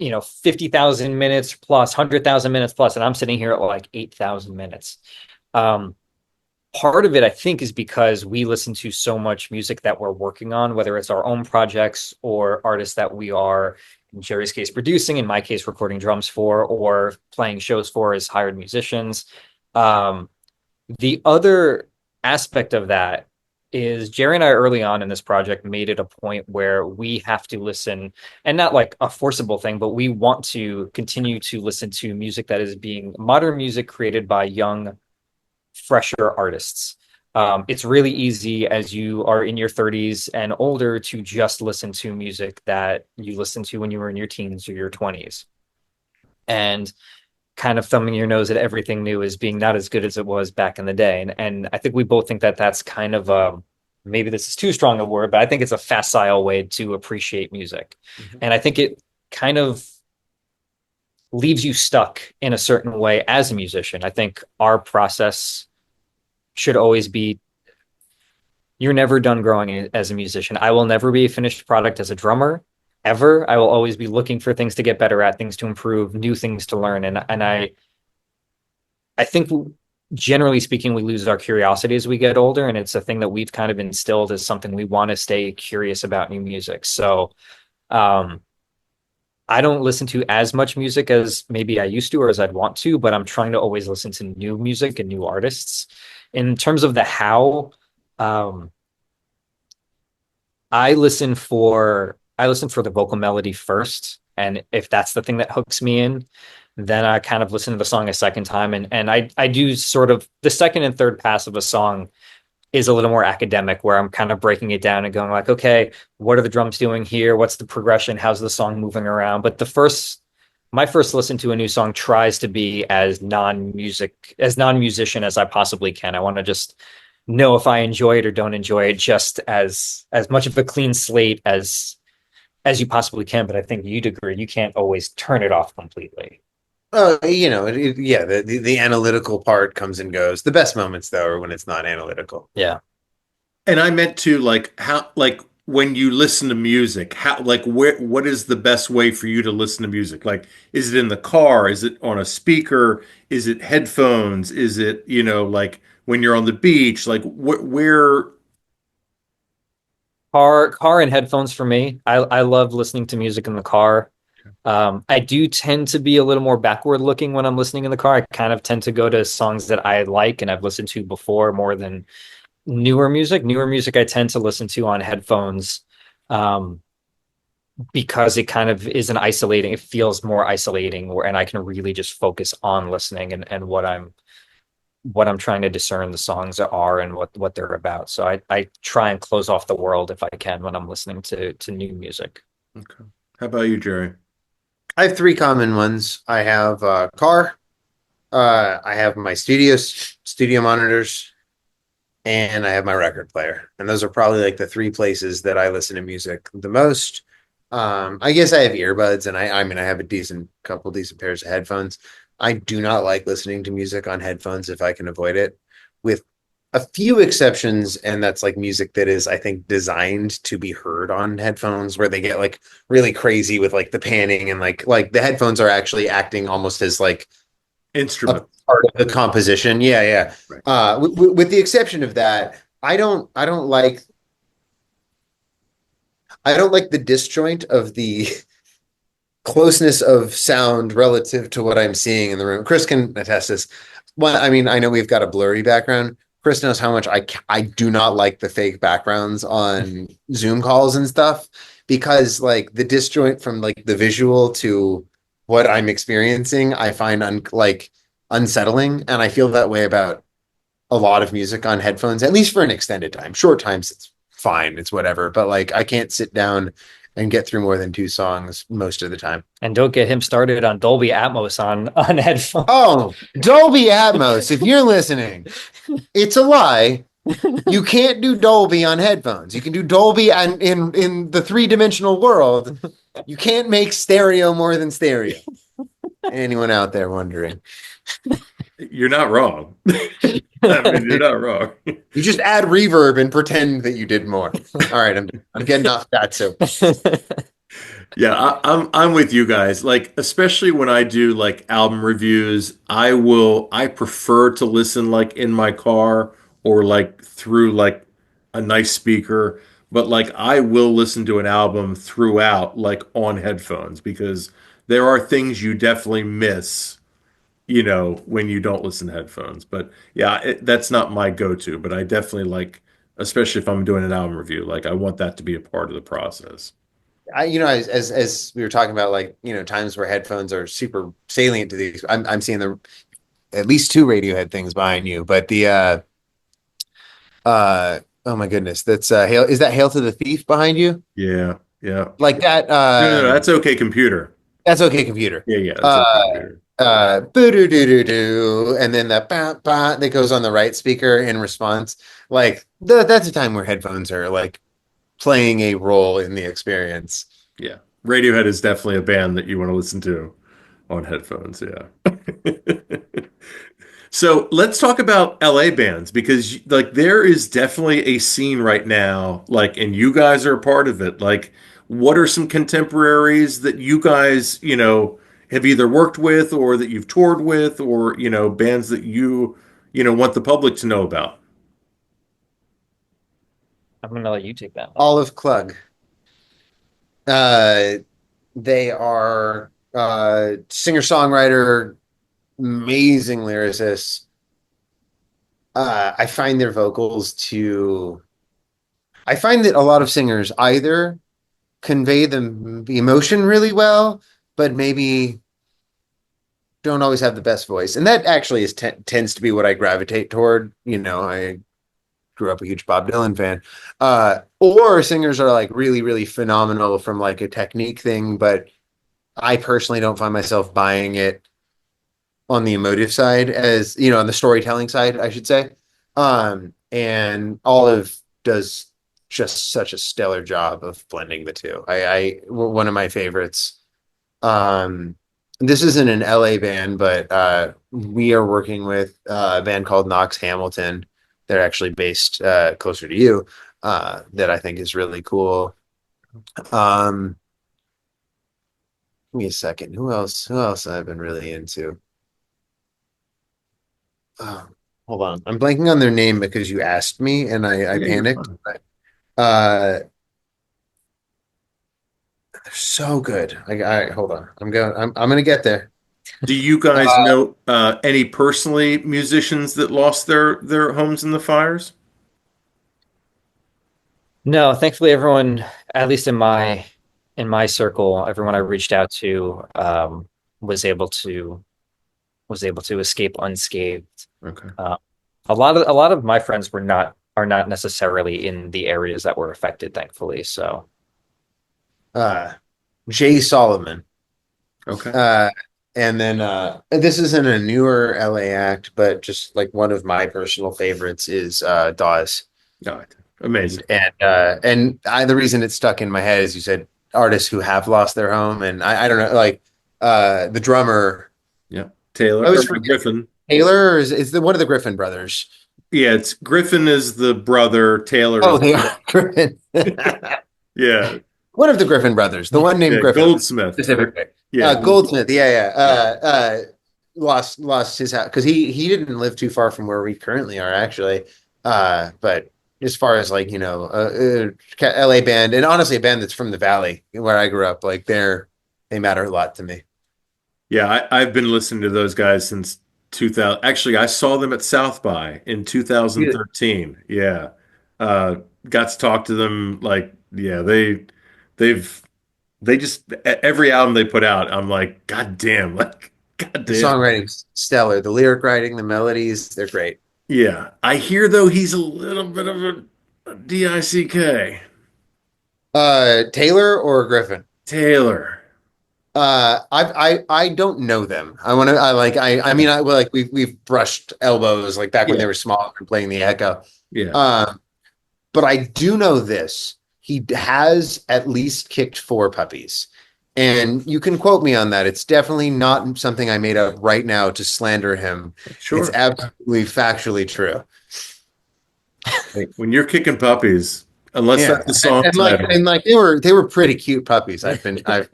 50,000 minutes plus 100,000 minutes plus, and I'm sitting here at like 8,000 minutes. Um, Part of it, I think, is because we listen to so much music that we're working on, whether it's our own projects or artists that we are, in Jerry's case, producing, in my case, recording drums for, or playing shows for as hired musicians. Um, the other aspect of that is Jerry and I early on in this project made it a point where we have to listen, and not like a forcible thing, but we want to continue to listen to music that is being modern music created by young, fresher artists. It's really easy as you are in your 30s and older to just listen to music that you listened to when you were in your teens or your 20s. And kind of thumbing your nose at everything new as being not as good as it was back in the day. And I think we both think that that's kind of maybe this is too strong a word, but I think it's a facile way to appreciate music. Mm-hmm. And I think it kind of leaves you stuck in a certain way as a musician. I think our process should always be you're never done growing as a musician. I will never be a finished product as a drummer ever. I will always be looking for things to get better at, things to improve, new things to learn. And I think generally speaking, we lose our curiosity as we get older. And it's a thing that we've kind of instilled as something we want to stay curious about new music. So I don't listen to as much music as maybe I used to or as I'd want to, but I'm trying to always listen to new music and new artists. In terms of the how, I listen for the vocal melody first, and if that's the thing that hooks me in, then I kind of listen to the song a second time, and I do sort of the second and third pass of a song is a little more academic, where I'm kind of breaking it down and going like, okay, what are the drums doing here? What's the progression? How's the song moving around? But my first listen to a new song tries to be as non-musician as I possibly can. I want to just know if I enjoy it or don't enjoy it, just as much of a clean slate as you possibly can. But I think you'd agree, you can't always turn it off completely. Yeah, the analytical part comes and goes. The best moments, though, are when it's not analytical. Yeah. And I meant to like how like when you listen to music, how like what is the best way for you to listen to music? Like is it in the car? Is it on a speaker? Is it headphones? Is it, like when you're on the beach? Like where Car and headphones for me. I love listening to music in the car. I do tend to be a little more backward looking when I'm listening in the car. I kind of tend to go to songs that I like and I've listened to before more than newer music. Newer music I tend to listen to on headphones, because it kind of is it feels more isolating, and I can really just focus on listening and what I'm trying to discern the songs are and what they're about. So I try and close off the world if I can when I'm listening to new music. Okay. How about you, Jerry? I have three common ones. I have a car, I have my studio monitors, and I have my record player. And those are probably like the three places that I listen to music the most. I guess I have earbuds, and I mean I have a couple decent pairs of headphones. I do not like listening to music on headphones if I can avoid it, with a few exceptions, and that's like music that is, I think, designed to be heard on headphones, where they get like really crazy with like the panning and like the headphones are actually acting almost as like Instrument. a part of the composition. Yeah, yeah. Right. With the exception of that, I don't like the disjoint of the closeness of sound relative to what I'm seeing in the room. Chris can attest this. Well, I mean, I know we've got a blurry background. Chris knows how much I do not like the fake backgrounds on Zoom calls and stuff, because like the disjoint from like the visual to what I'm experiencing, I find unsettling, and I feel that way about a lot of music on headphones, at least for an extended time. Short times, it's fine, it's whatever. But like, I can't sit down and get through more than two songs most of the time. And don't get him started on Dolby Atmos on headphones. Oh, Dolby Atmos, if you're listening, it's a lie. You can't do Dolby on headphones. You can do Dolby in the three-dimensional world. You can't make stereo more than stereo. Anyone out there wondering? You're not wrong. I mean, you're not wrong. You just add reverb and pretend that you did more. All right, I'm getting off that. So Yeah, I'm with you guys. Like, especially when I do like album reviews, I prefer to listen like in my car or like through like a nice speaker, but like I will listen to an album throughout like on headphones because there are things you definitely miss, when you don't listen to headphones. But yeah, that's not my go-to, but I definitely like, especially if I'm doing an album review, like I want that to be a part of the process. as we were talking about, like, times where headphones are super salient to these. I'm seeing the at least two Radiohead things behind you, but the oh my goodness, that's Hail. Is that Hail to the Thief behind you? Yeah, yeah. Like that? No, that's okay, computer. That's okay, computer. Yeah, that's okay, computer. Boo doo doo doo doo, and then the ba ba that goes on the right speaker in response. Like that's a time where headphones are like playing a role in the experience. Yeah. Radiohead is definitely a band that you want to listen to on headphones. Yeah. So let's talk about LA bands because like there is definitely a scene right now, like, and you guys are a part of it. Like, what are some contemporaries that you guys, have either worked with or that you've toured with or, bands that want the public to know about? I'm gonna let you take that one. Olive Klug. Uh, they are singer-songwriter, amazing lyricists. I find their vocals to. I find that a lot of singers either convey the emotion really well, but maybe don't always have the best voice, and that actually tends to be what I gravitate toward. I grew up a huge Bob Dylan fan. Or singers are like really, really phenomenal from like a technique thing, but I personally don't find myself buying it on the emotive side, as on the storytelling side, I should say. And Olive does just such a stellar job of blending the two. One of my favorites. This isn't an LA band, but we are working with a band called Knox Hamilton. They're actually based closer to you, that I think is really cool. Um, Give me a second. Who else? Who else I've been really into? Oh, hold on. I'm blanking on their name because you asked me and I Yeah, you're panicked. fine. Uh, they're so good. Hold on. I'm gonna get there. Do you guys Uh, know any personally musicians that lost their homes in the fires? No, thankfully everyone, at least in my circle, everyone I reached out to was able to was able to escape unscathed. Okay. Uh, a lot of my friends are not necessarily in the areas that were affected, thankfully. So uh, Jay Solomon. Okay. Uh, and then this isn't a newer LA act, but just like one of my personal favorites is Dawes. All right. Amazing. The reason it stuck in my head is you said artists who have lost their home, and I don't know, like the drummer. Yeah. Taylor I or was forgetting Griffin. Taylor, or is the one of the Griffin brothers? Yeah, it's Griffin is the brother, Taylor Oh, is they are Griffin. yeah. One of the Griffin brothers, the one named Yeah, Griffin Goldsmith. specifically. Yeah. Goldsmith, yeah. Yeah. Lost his house because he didn't live too far from where we currently are, actually. But as far as like LA band, and honestly a band that's from the Valley where I grew up, like they matter a lot to me. Yeah, I've been listening to those guys since 2000. Actually, I saw them at South by in Yeah. 2013. Yeah. Uh, got to talk to them. Like, yeah, they've, they just, every album they put out, I'm like, God damn, like, God The damn. songwriting's stellar, the lyric writing, the melodies, they're great. Yeah. I hear, though, he's a little bit of a DICK. Taylor or Griffin? Taylor. I don't know them. I mean, I well, like we've brushed elbows like back when Yeah. they were small and playing the Echo. Yeah. Uh, but I do know this. He has at least kicked four puppies. And you can quote me on that. It's definitely not something I made up right now to slander him. It's Sure. absolutely factually true. When you're kicking puppies, unless Yeah. that's the song And like title. and like they were pretty cute puppies, I've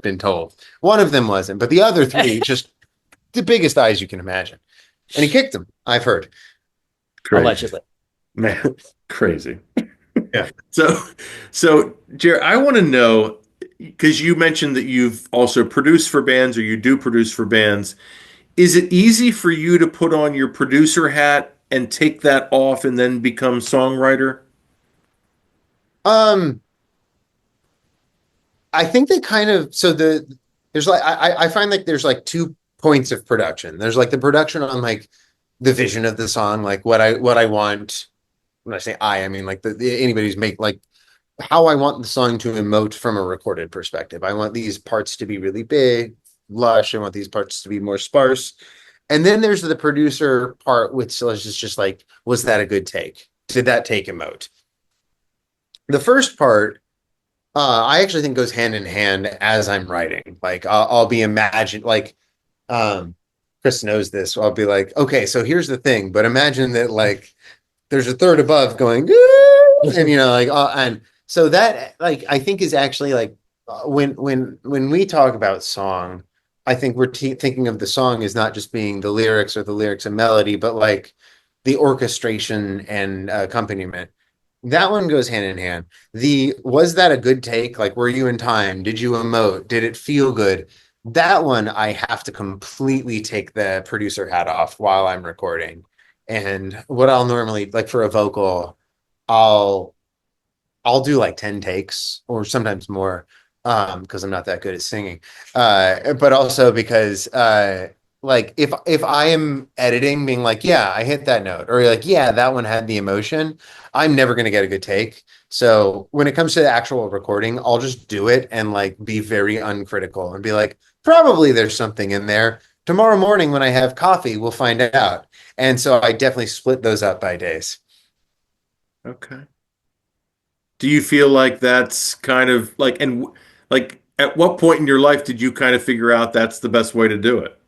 been told. One of them wasn't, but the other three just the biggest eyes you can imagine. And he kicked them, I've heard. Crazy. Allegedly. Man, crazy. Yeah. So, so Jared, I want to know because you mentioned that you've also produced for bands or you do produce for bands. Is it easy for you to put on your producer hat and take that off and then become songwriter? Um, I think they kind of so there's like I find like there's like two points of production. There's like the production on like the vision of the song, like what I want. When I say I mean like anybody's make like how I want the song to emote from a recorded perspective. I want these parts to be really big, lush. I want these parts to be more sparse. And then there's the producer part, which is just like, was that a good take? Did that take emote? The first part I actually think goes hand in hand as I'm writing. Like I'll be imagined like Chris knows this. So I'll be like, okay, so here's the thing, but imagine that like there's a third above going, and like and so that like I think is actually like when we talk about song, I think we're thinking of the song as not just being the lyrics or the lyrics and melody, but like the orchestration and accompaniment. That one goes hand in hand. The was that a good take? Like, were you in time? Did you emote? Did it feel good? That one I have to completely take the producer hat off while I'm recording. And what I'll normally like for a vocal, I'll I'll do like 10 takes or sometimes more because I'm not that good at singing. But also because like if I am editing being like, yeah, I hit that note or like, yeah, that one had the emotion, I'm never going to get a good take. So when it comes to the actual recording, I'll just do it and like be very uncritical and be like, probably there's something in there. Tomorrow morning when I have coffee, we'll find out. And so I definitely split those up by days. Okay. Do you feel like that's kind of like, and like at what point in your life did you kind of figure out that's the best way to do it?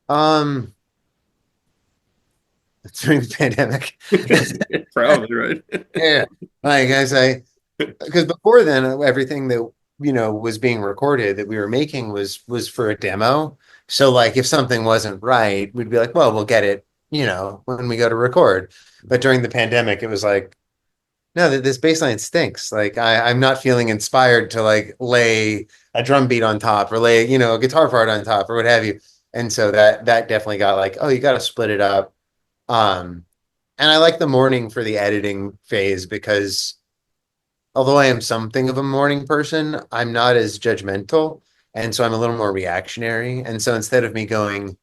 Um, during the pandemic. Probably right. Yeah. Like I say, because before then, everything that was being recorded that we were making was for a demo. So like if something wasn't right, we'd be like, well, we'll get it, when we go to record. But during the pandemic, it was like, no, this bass line stinks. Like I'm not feeling inspired to like lay a drum beat on top or lay, a guitar part on top or what have you. And so that definitely got like, oh, you got to split it up. Um, and I like the morning for the editing phase because although I am something of a morning person, I'm not as judgmental. And so I'm a little more reactionary. And so instead of me going,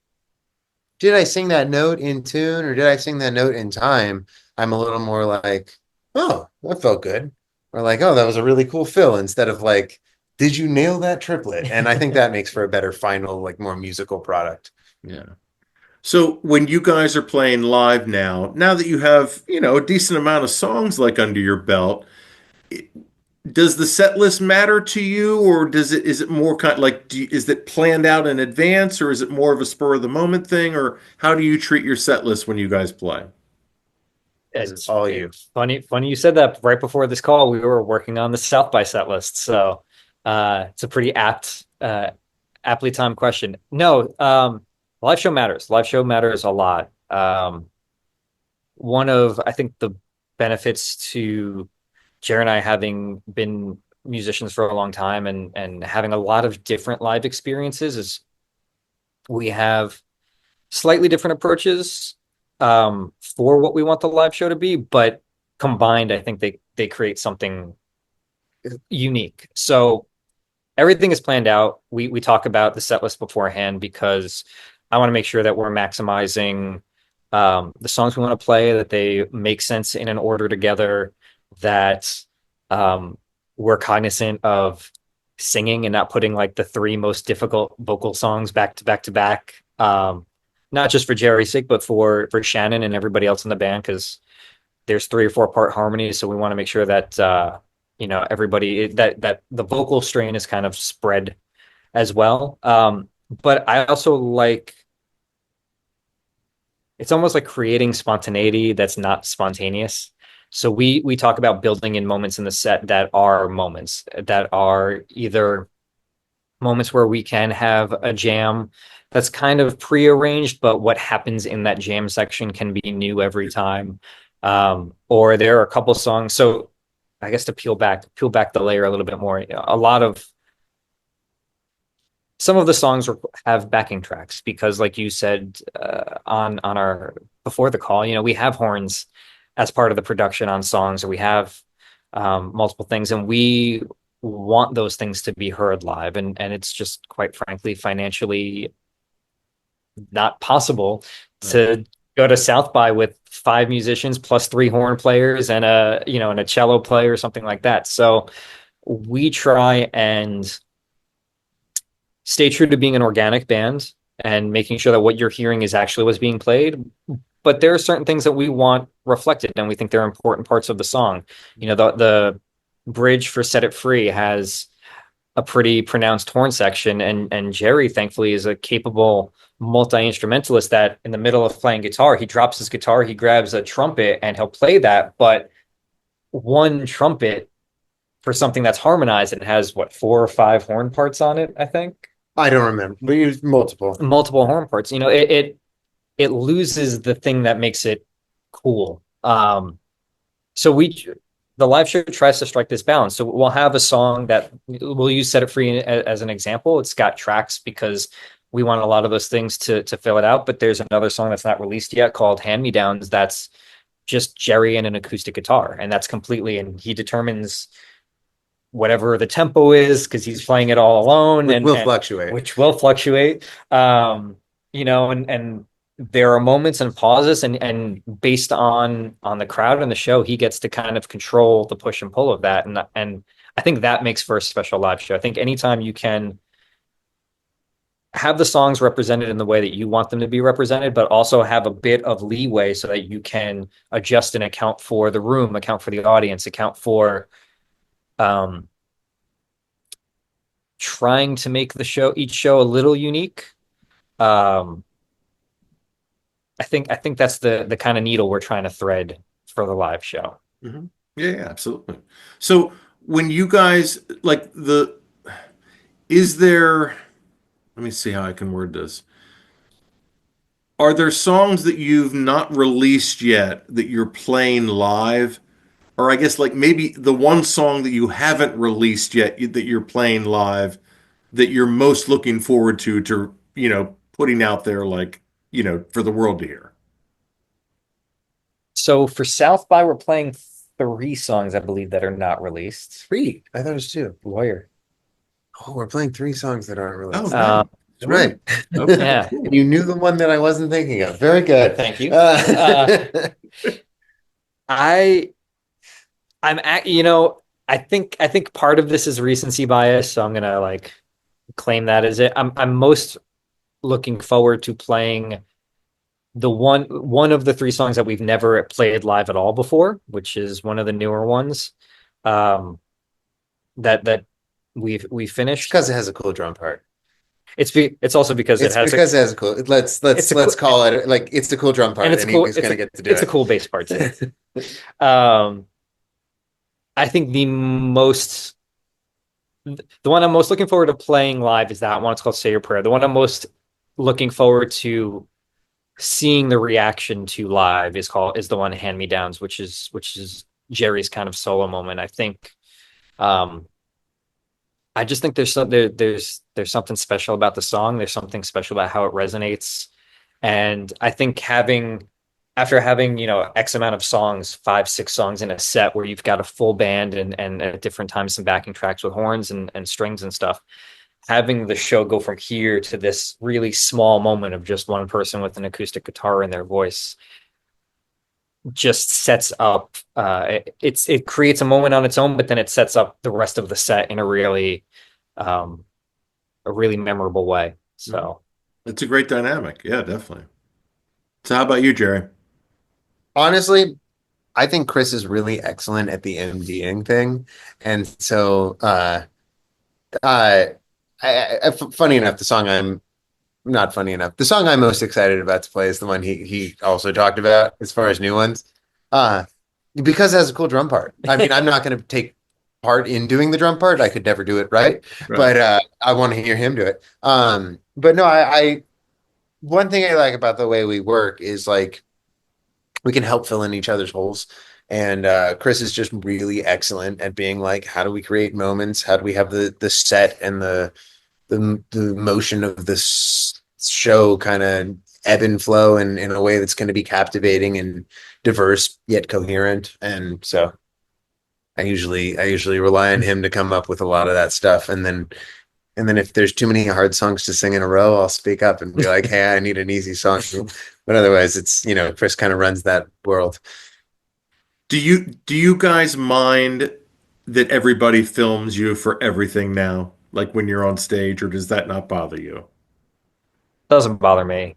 did I sing that note in tune or did I sing that note in time? I'm a little more like, oh, that felt good. Or like, oh, that was a really cool fill instead of like, did you nail that triplet? And I think that makes for a better final, like more musical product. Yeah. So when you guys are playing live now that you have, a decent amount of songs like under your belt, does the set list matter to you or is it more kind like is it planned out in advance or is it more of a spur of the moment thing or how do you treat your set list when you guys play? This is It's all you. funny you said that right before this call. We were working on the South by set list, so it's a pretty aptly timed question. No, live show matters. Live show matters a lot. One of I think the benefits to Jared and I having been musicians for a long time and having a lot of different live experiences is we have slightly different approaches for what we want the live show to be, but combined, I think they create something unique. So everything is planned out. We talk about the set list beforehand because I want to make sure that we're maximizing the songs we want to play, that they make sense in an order together, that Um, we're cognizant of singing and not putting like the three most difficult vocal songs back to back to back. Not just for Jerry's sake, but for Shannon and everybody else in the band, because there's 3 or 4 part harmonies, so we want to make sure that everybody that the vocal strain is kind of spread as well. But I also like, it's almost like creating spontaneity that's not spontaneous. So we talk about building in moments in the set that are moments that are either moments where we can have a jam that's kind of prearranged, but what happens in that jam section can be new every time. Or there are a couple songs. So I guess to peel back the layer a little bit more, a lot of some of the songs have backing tracks because, like you said, on our before the call, we have horns as part of the production on songs, or we have multiple things, and we want those things to be heard live, and it's just quite frankly financially not possible to go to South by with 5 musicians plus 3 horn players and a cello player or something like that. So we try and stay true to being an organic band and making sure that what you're hearing is actually what's being played. But there are certain things that we want reflected, and we think they're important parts of the song. The bridge for Set It Free has a pretty pronounced horn section, and Jerry, thankfully, is a capable multi-instrumentalist that in the middle of playing guitar, he drops his guitar, he grabs a trumpet, and he'll play that. But one trumpet for something that's harmonized, it has what, 4 or 5 horn parts on it, I think. I don't remember, but you multiple. Multiple horn parts. It loses the thing that makes it cool. So the live show tries to strike this balance. So we'll have a song that we'll use Set It Free as an example. It's got tracks because we want a lot of those things to fill it out. But there's another song that's not released yet called Hand Me Downs. That's just Jerry and an acoustic guitar. And that's completely, and he determines whatever the tempo is because he's playing it all alone, Which will fluctuate. Which will fluctuate. And there are moments and pauses, and based on the crowd and the show, he gets to kind of control the push and pull of that. And I think that makes for a special live show. I think anytime you can have the songs represented in the way that you want them to be represented, but also have a bit of leeway so that you can adjust and account for the room, account for the audience, account for trying to make each show a little unique. I think that's the kind of needle we're trying to thread for the live show. Mm-hmm. Yeah, absolutely. So when you guys is there, let me see how I can word this. Are there songs that you've not released yet that you're playing live? Or I guess like maybe the one song that you haven't released yet that you're playing live that you're most looking forward to, putting out there for the world to hear. So for South by, we're playing 3 songs, I believe, that are not released. 3? I thought it was 2. Lawyer. Oh, we're playing 3 songs that aren't released. Oh, right. Okay, yeah. cool. You knew the one that I wasn't thinking of. Very good. Thank you. I think part of this is recency bias, so I'm gonna claim that as it. I'm most looking forward to playing the one of the 3 songs that we've never played live at all before, which is one of the newer ones. That we finished because it has a cool drum part. It's also because it has a cool. Let's call it like it's the cool drum part, and he's gonna get to do it. It's a cool bass part too. I think the one I'm most looking forward to playing live is that one. It's called Say Your Prayer. The one I'm most looking forward to seeing the reaction to live is the one Hand Me Downs, which is Jerry's kind of solo moment. I think I just think there's something special about the song. There's something special about how it resonates. And I think after having, X amount of songs, 5, 6 songs in a set where you've got a full band and at different times some backing tracks with horns and strings and stuff, having the show go from here to this really small moment of just one person with an acoustic guitar in their voice, just sets up it creates a moment on its own, but then it sets up the rest of the set in um a really memorable way. So It's a great dynamic. Yeah, definitely. So how about you, Jerry? Honestly, I think Chris is really excellent at the MDing thing, and so uh, funny enough, the song I'm not funny enough. The song I'm most excited about to play is the one he also talked about as far as new ones. Uh, because it has a cool drum part. I mean, I'm not going to take part in doing the drum part. I could never do it right, Right. but I want to hear him do it. But no, I one thing I like about the way we work is like we can help fill in each other's holes. And Chris is just really excellent at being like, how do we create moments? How do we have the set and the motion of this show kind of ebb and flow in a way that's going to be captivating and diverse yet coherent. And so I usually rely on him to come up with a lot of that stuff. And then if there's too many hard songs to sing in a row, I'll speak up and be like, hey, I need an easy song. But otherwise it's, Chris kind of runs that world. Do you guys mind that everybody films you for everything now? Like when you're on stage, or does that not bother you? doesn't bother me.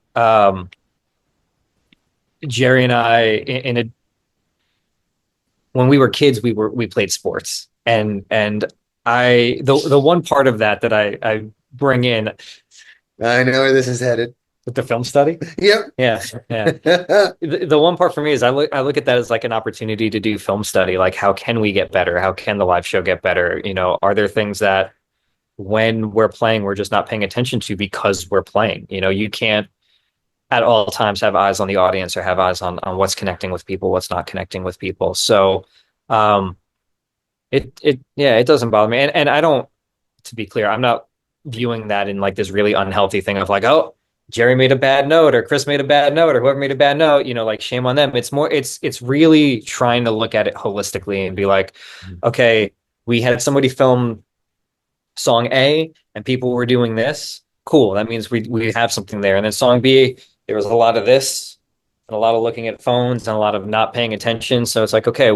Jerry and I in a when we were kids, we played sports, and the one part of that I bring in I know where this is headed. with the film study. Yep. Yeah, yeah. The one part for me is I look at that as like an opportunity to do film study. Like, how can we get better? How can the live show get better? Are there things that when we're playing, we're just not paying attention to because we're playing? You can't at all times have eyes on the audience or have eyes on what's connecting with people, what's not connecting with people. So, um, yeah, it doesn't bother me. And I don't, to be clear, I'm not viewing that in like this really unhealthy thing of like, oh, Jerry made a bad note or Chris made a bad note or whoever made a bad note, like shame on them. It's really trying to look at it holistically and be like, okay, we had somebody film song A and people were doing this. Cool. That means we have something there. And then song B, there was a lot of this and a lot of looking at phones and a lot of not paying attention. So it's like, okay,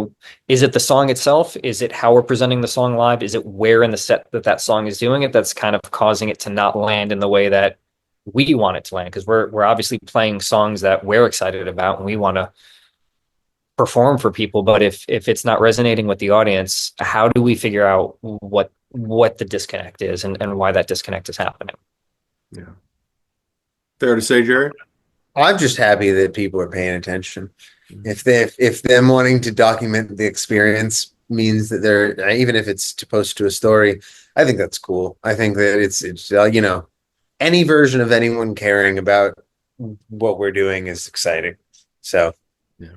is it the song itself? Is it how we're presenting the song live? Is it where in the set that song is doing it that's kind of causing it to not land in the way that we want it to land? Because we're obviously playing songs that we're excited about and we want to perform for people. But if it's not resonating with the audience, how do we figure out what the disconnect is and why that disconnect is happening? Yeah. Fair to say, Jerry? I'm just happy that people are paying attention. If them wanting to document the experience means that they're even if it's to post to a story, I think that's cool. I think that it's any version of anyone caring about what we're doing is exciting. So Yeah.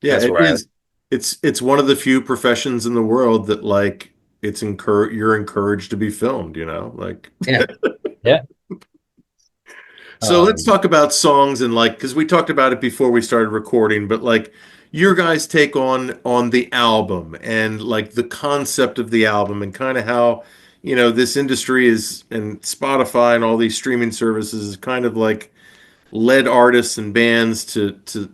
Yeah, that's it where I is. It's one of the few professions in the world that like you're encouraged to be filmed, like yeah. Yeah. so let's talk about songs and like because we talked about it before we started recording, but like your guys' take on the album and like the concept of the album and kind of how this industry is and Spotify and all these streaming services is kind of like led artists and bands to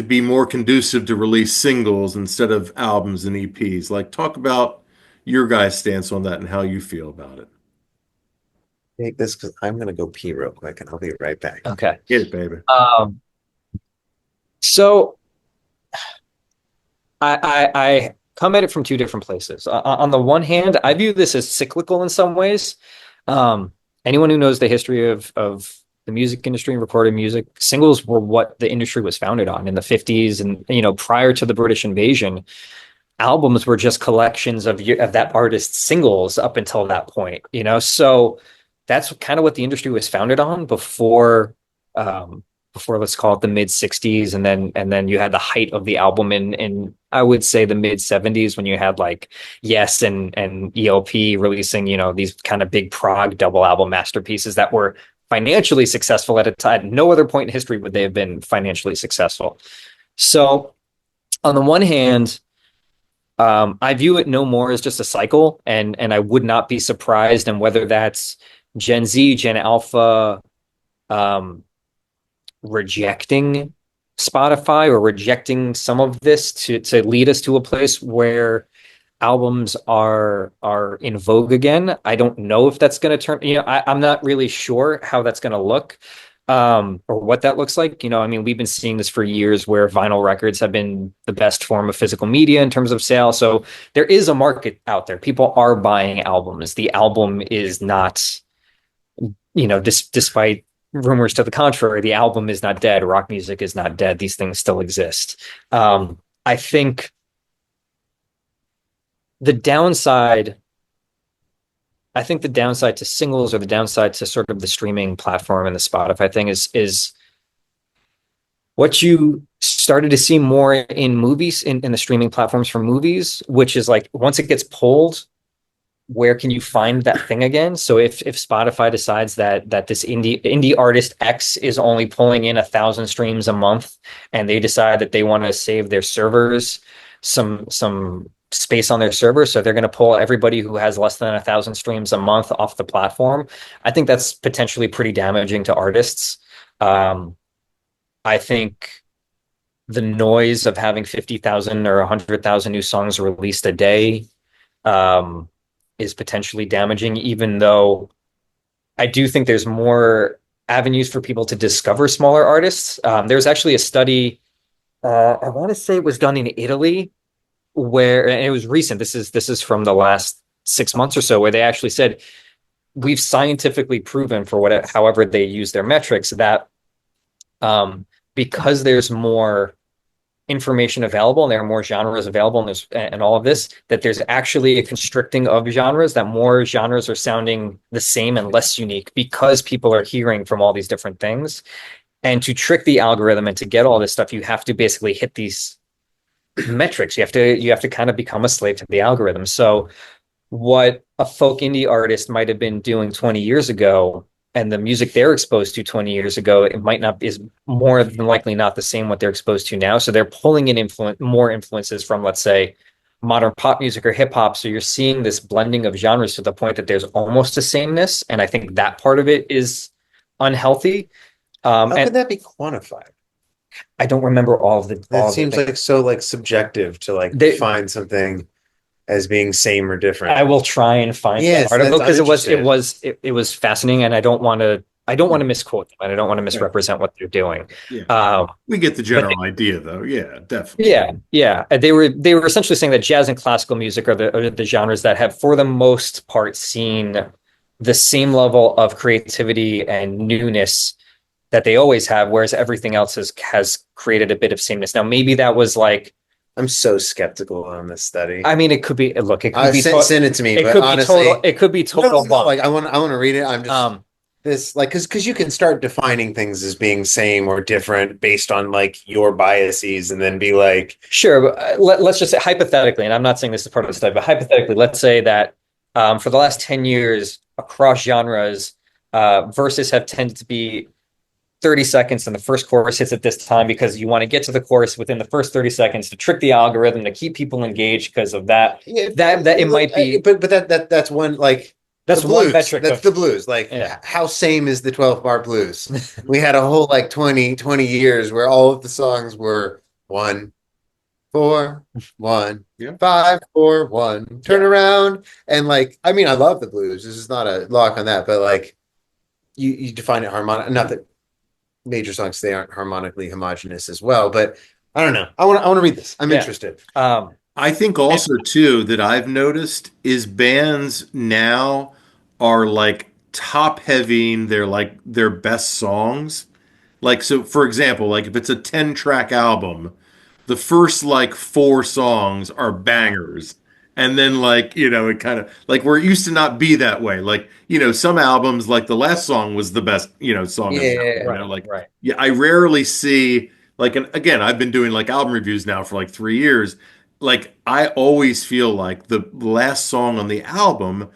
be more conducive to release singles instead of albums and EPs. Like talk about your guys' stance on that and how you feel about it. take this because I'm gonna go pee real quick and I'll be right back. Okay. Get it, baby. So I come at it from two different places. On the one hand, I view this as cyclical in some ways. Anyone who knows the history of the music industry and recorded music, singles were what the industry was founded on in the 50s. And, prior to the British invasion, albums were just collections of that artist's singles up until that point. So that's kind of what the industry was founded on before let's call it the mid 60s, and then you had the height of the album in I would say the mid 70s when you had like Yes and ELP releasing these kind of big prog double album masterpieces that were financially successful at a time. No other point in history would they have been financially successful. So on the one hand, I view it no more as just a cycle, and I would not be surprised, and whether that's Gen Z, Gen Alpha, rejecting Spotify or rejecting some of this to lead us to a place where albums are in vogue again. I don't know if that's going to turn, I'm not really sure how that's going to look, or what that looks like. I mean, we've been seeing this for years where vinyl records have been the best form of physical media in terms of sale. So there is a market out there. People are buying albums. The album is not, despite rumors to the contrary, the album is not dead. Rock music is not dead. These things still exist. I think the downside, I think the downside to singles, or the downside to sort of the streaming platform and the Spotify thing, is what you started to see more in movies, in the streaming platforms for movies, which is like, once it gets pulled, where can you find that thing again? So if Spotify decides that this indie artist X is only pulling in 1,000 streams a month, and they decide that they want to save their servers some space on their server, so they're going to pull everybody who has less than 1,000 streams a month off the platform. I think that's potentially pretty damaging to artists. I think the noise of having 50,000 or 100,000 new songs released a day, is potentially damaging, even though I do think there's more avenues for people to discover smaller artists. There's actually a study, I want to say it was done in Italy, where, and it was recent. This is from the last 6 months or so, where they actually said, we've scientifically proven, for however they use their metrics, that because there's more information available and there are more genres available, and all of this, that there's actually a constricting of genres, that more genres are sounding the same and less unique because people are hearing from all these different things. And to trick the algorithm and to get all this stuff, you have to basically hit these metrics. You have to kind of become a slave to the algorithm. So what a folk indie artist might have been doing 20 years ago, and the music they're exposed to 20 years ago, it might not, is more than likely not the same what they're exposed to now. So they're pulling in more influences from, let's say, modern pop music or hip hop. So you're seeing this blending of genres to the point that there's almost a sameness. And I think that part of it is unhealthy. How And could that be quantified? I don't remember all of the. That seems like so like subjective to like define something as being same or different. I will try and find Yes, the article, because I'm it was fascinating, and I don't want to misquote them, and I don't want to misrepresent what they're doing. Yeah. We get the general idea, though. Yeah, definitely. Yeah. They were essentially saying that jazz and classical music are the genres that have, for the most part, seen the same level of creativity and newness that they always have, whereas everything else has created a bit of sameness. Now, maybe that was like, I'm so skeptical on this study. I mean, it could be. Look, it could be. Send it to me. It but could honestly, be total. It could be total. No, like I want to read it. I'm just Um, because you can start defining things as being same or different based on like your biases, and then be like, Sure, but let's just say hypothetically, and I'm not saying this is part of the study, but hypothetically, let's say that for the last 10 years across genres, verses have tended to be 30 seconds, and the first chorus hits at this time because you want to get to the chorus within the first 30 seconds to trick the algorithm to keep people engaged because of that. yeah, That it might be, but that's one like that's the one blues. metric. That's the blues. Like how same is the 12 bar blues? We had a whole like 20 years where all of the songs were 1 4 1 5 4 1 turn around, and like I mean I love the blues. This is not a lock on that, but like you define it harmonic. Not that major songs, they aren't harmonically homogenous as well, but I don't know. I want to read this. I'm interested. I think also too that I've noticed is bands now are like top heavying their best songs. Like, so for example, like if it's a 10-track album, the first like four songs are bangers. And then like, it kind of like where it used to not be that way. Like, some albums, like the last song was the best, song of the album, right. yeah, I rarely see like, and again, I've been doing like album reviews now for like 3 years. Like I always feel like the last song on the album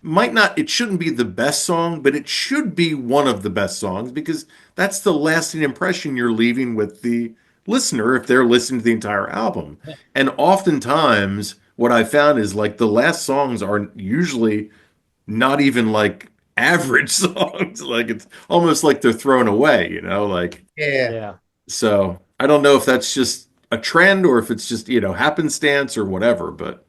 it shouldn't be the best song, but it should be one of the best songs because that's the lasting impression you're leaving with the listener if they're listening to the entire album. And oftentimes, what I found is like the last songs are usually not even like average songs. Like it's almost like they're thrown away, like Yeah. so. I don't know if that's just a trend or if it's just, happenstance or whatever, but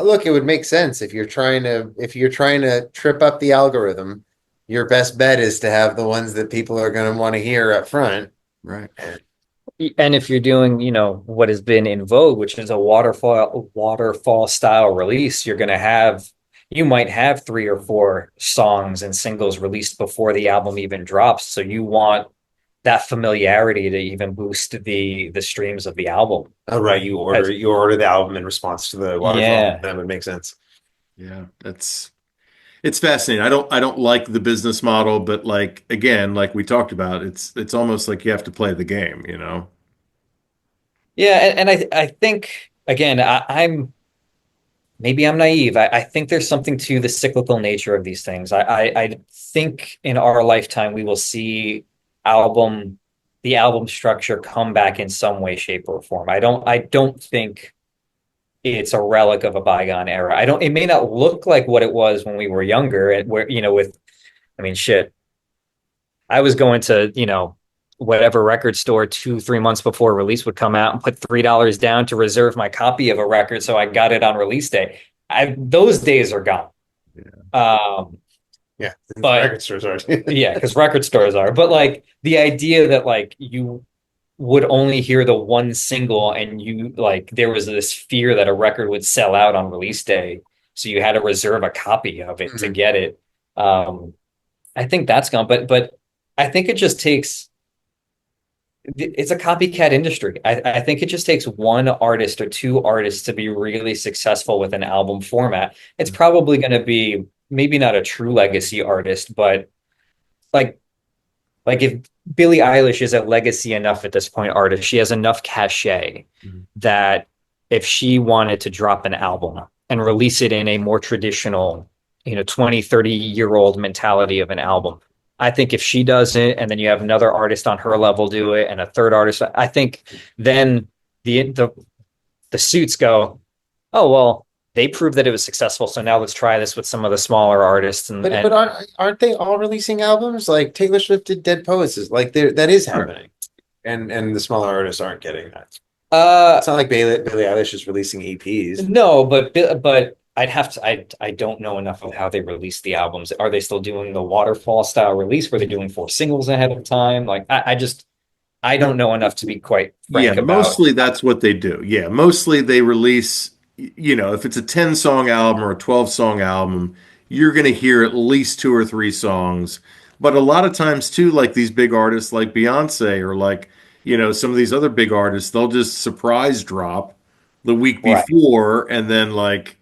Look, it would make sense if you're trying to trip up the algorithm, your best bet is to have the ones that people are going to want to hear up front. right. And if you're doing, what has been in vogue, which is a waterfall style release, you might have three or four songs and singles released before the album even drops. So you want that familiarity to even boost the streams of the album. Oh, right. You order the album in response to the waterfall. Yeah. That would make sense. Yeah, it's fascinating. I don't like the business model, but like again, like we talked about, it's almost like you have to play the game, you know? Yeah, and I think again, maybe I'm naive. I think there's something to the cyclical nature of these things. I think in our lifetime we will see album the album structure come back in some way, shape, or form. I don't think it's a relic of a bygone era. I don't it may not look like what it was when we were younger and where, with I mean shit. I was going to, whatever record store 2, 3 months before release would come out and put $3 down to reserve my copy of a record so I got it on release day. Those days are gone. Um, Yeah, but record stores are. yeah, because record stores are. But like the idea that like you would only hear the one single and you like there was this fear that a record would sell out on release day. So you had to reserve a copy of it to get it. I think that's gone. But I think it just takes it's a copycat industry. I think it just takes one artist or two artists to be really successful with an album format. It's probably going to be maybe not a true legacy artist, but like if Billie Eilish is a legacy enough at this point artist, she has enough cachet that if she wanted to drop an album and release it in a more traditional, 20, 30-year-old mentality of an album, I think if she does it and then you have another artist on her level do it and a third artist, I think then the suits go, oh, well, they proved that it was successful. So now let's try this with some of the smaller artists. But aren't they all releasing albums? Like Taylor Swift did Dead Poets is like that is happening. And the smaller artists aren't getting that. It's not like Billie Eilish is releasing EPs. No, but I don't know enough of how they release the albums. Are they still doing the waterfall style release where they're doing 4 singles ahead of time? Like I don't know enough to be quite frank about. Mostly that's what they do. Yeah, mostly they release, if it's a 10-song album or a 12-song album, you're going to hear at least two or three songs. But a lot of times too, like these big artists like Beyonce or like, some of these other big artists, they'll just surprise drop the week Right. before and then like,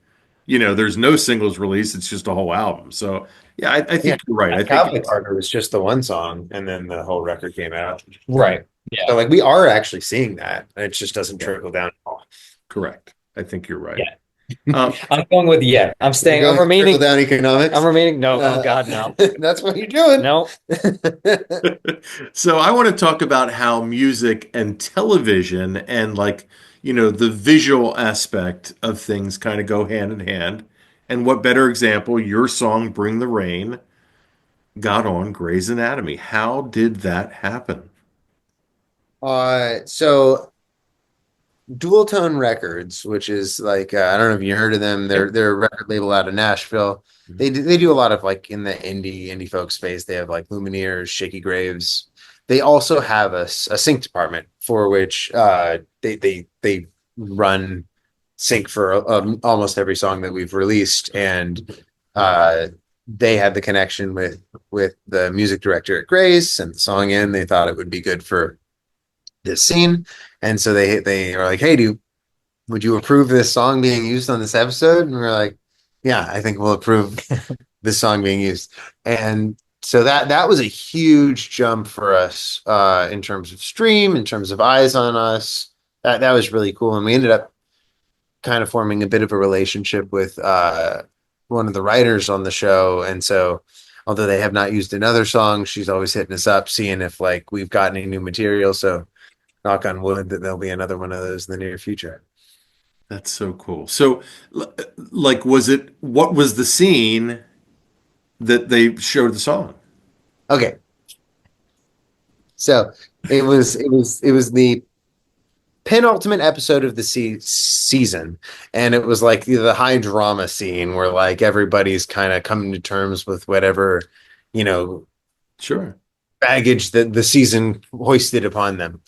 there's no singles release, it's just a whole album. So yeah, I think you're right. I think Cowboy Carter was just the one song, and then the whole record came out. Right. Yeah. So like we are actually seeing that. It just doesn't trickle down at all. correct. I think you're right. Yeah. Um, I'm going with yeah. I'm staying. I'm remaining. Trickle down economics. I'm remaining. No. Oh God, no. That's what you're doing. No. So I want to talk about how music and television and like, the visual aspect of things kind of go hand in hand. And what better example, your song Bring the Rain got on Grey's Anatomy. How did that happen? So Dual Tone Records, which is like I don't know if you heard of them. They're a record label out of Nashville. They do a lot of like in the indie folk space. They have like Lumineers, Shaky Graves. They also have a sync department for which they run sync for almost every song that we've released, and they had the connection with the music director at Grace and the song in. They thought it would be good for this scene, and so they are like, hey, would you approve this song being used on this episode? And we're like, yeah, I think we'll approve this song being used. And so that was a huge jump for us in terms of stream, in terms of eyes on us. That was really cool, and we ended up kind of forming a bit of a relationship with one of the writers on the show. And so although they have not used another song, she's always hitting us up, seeing if like we've got any new material. So knock on wood that there'll be another one of those in the near future. That's so cool. So like, what was the scene that they showed the song? Okay. So it was the penultimate episode of the season, and it was like the high drama scene where like everybody's kind of coming to terms with whatever, you know, Sure. baggage that the season hoisted upon them.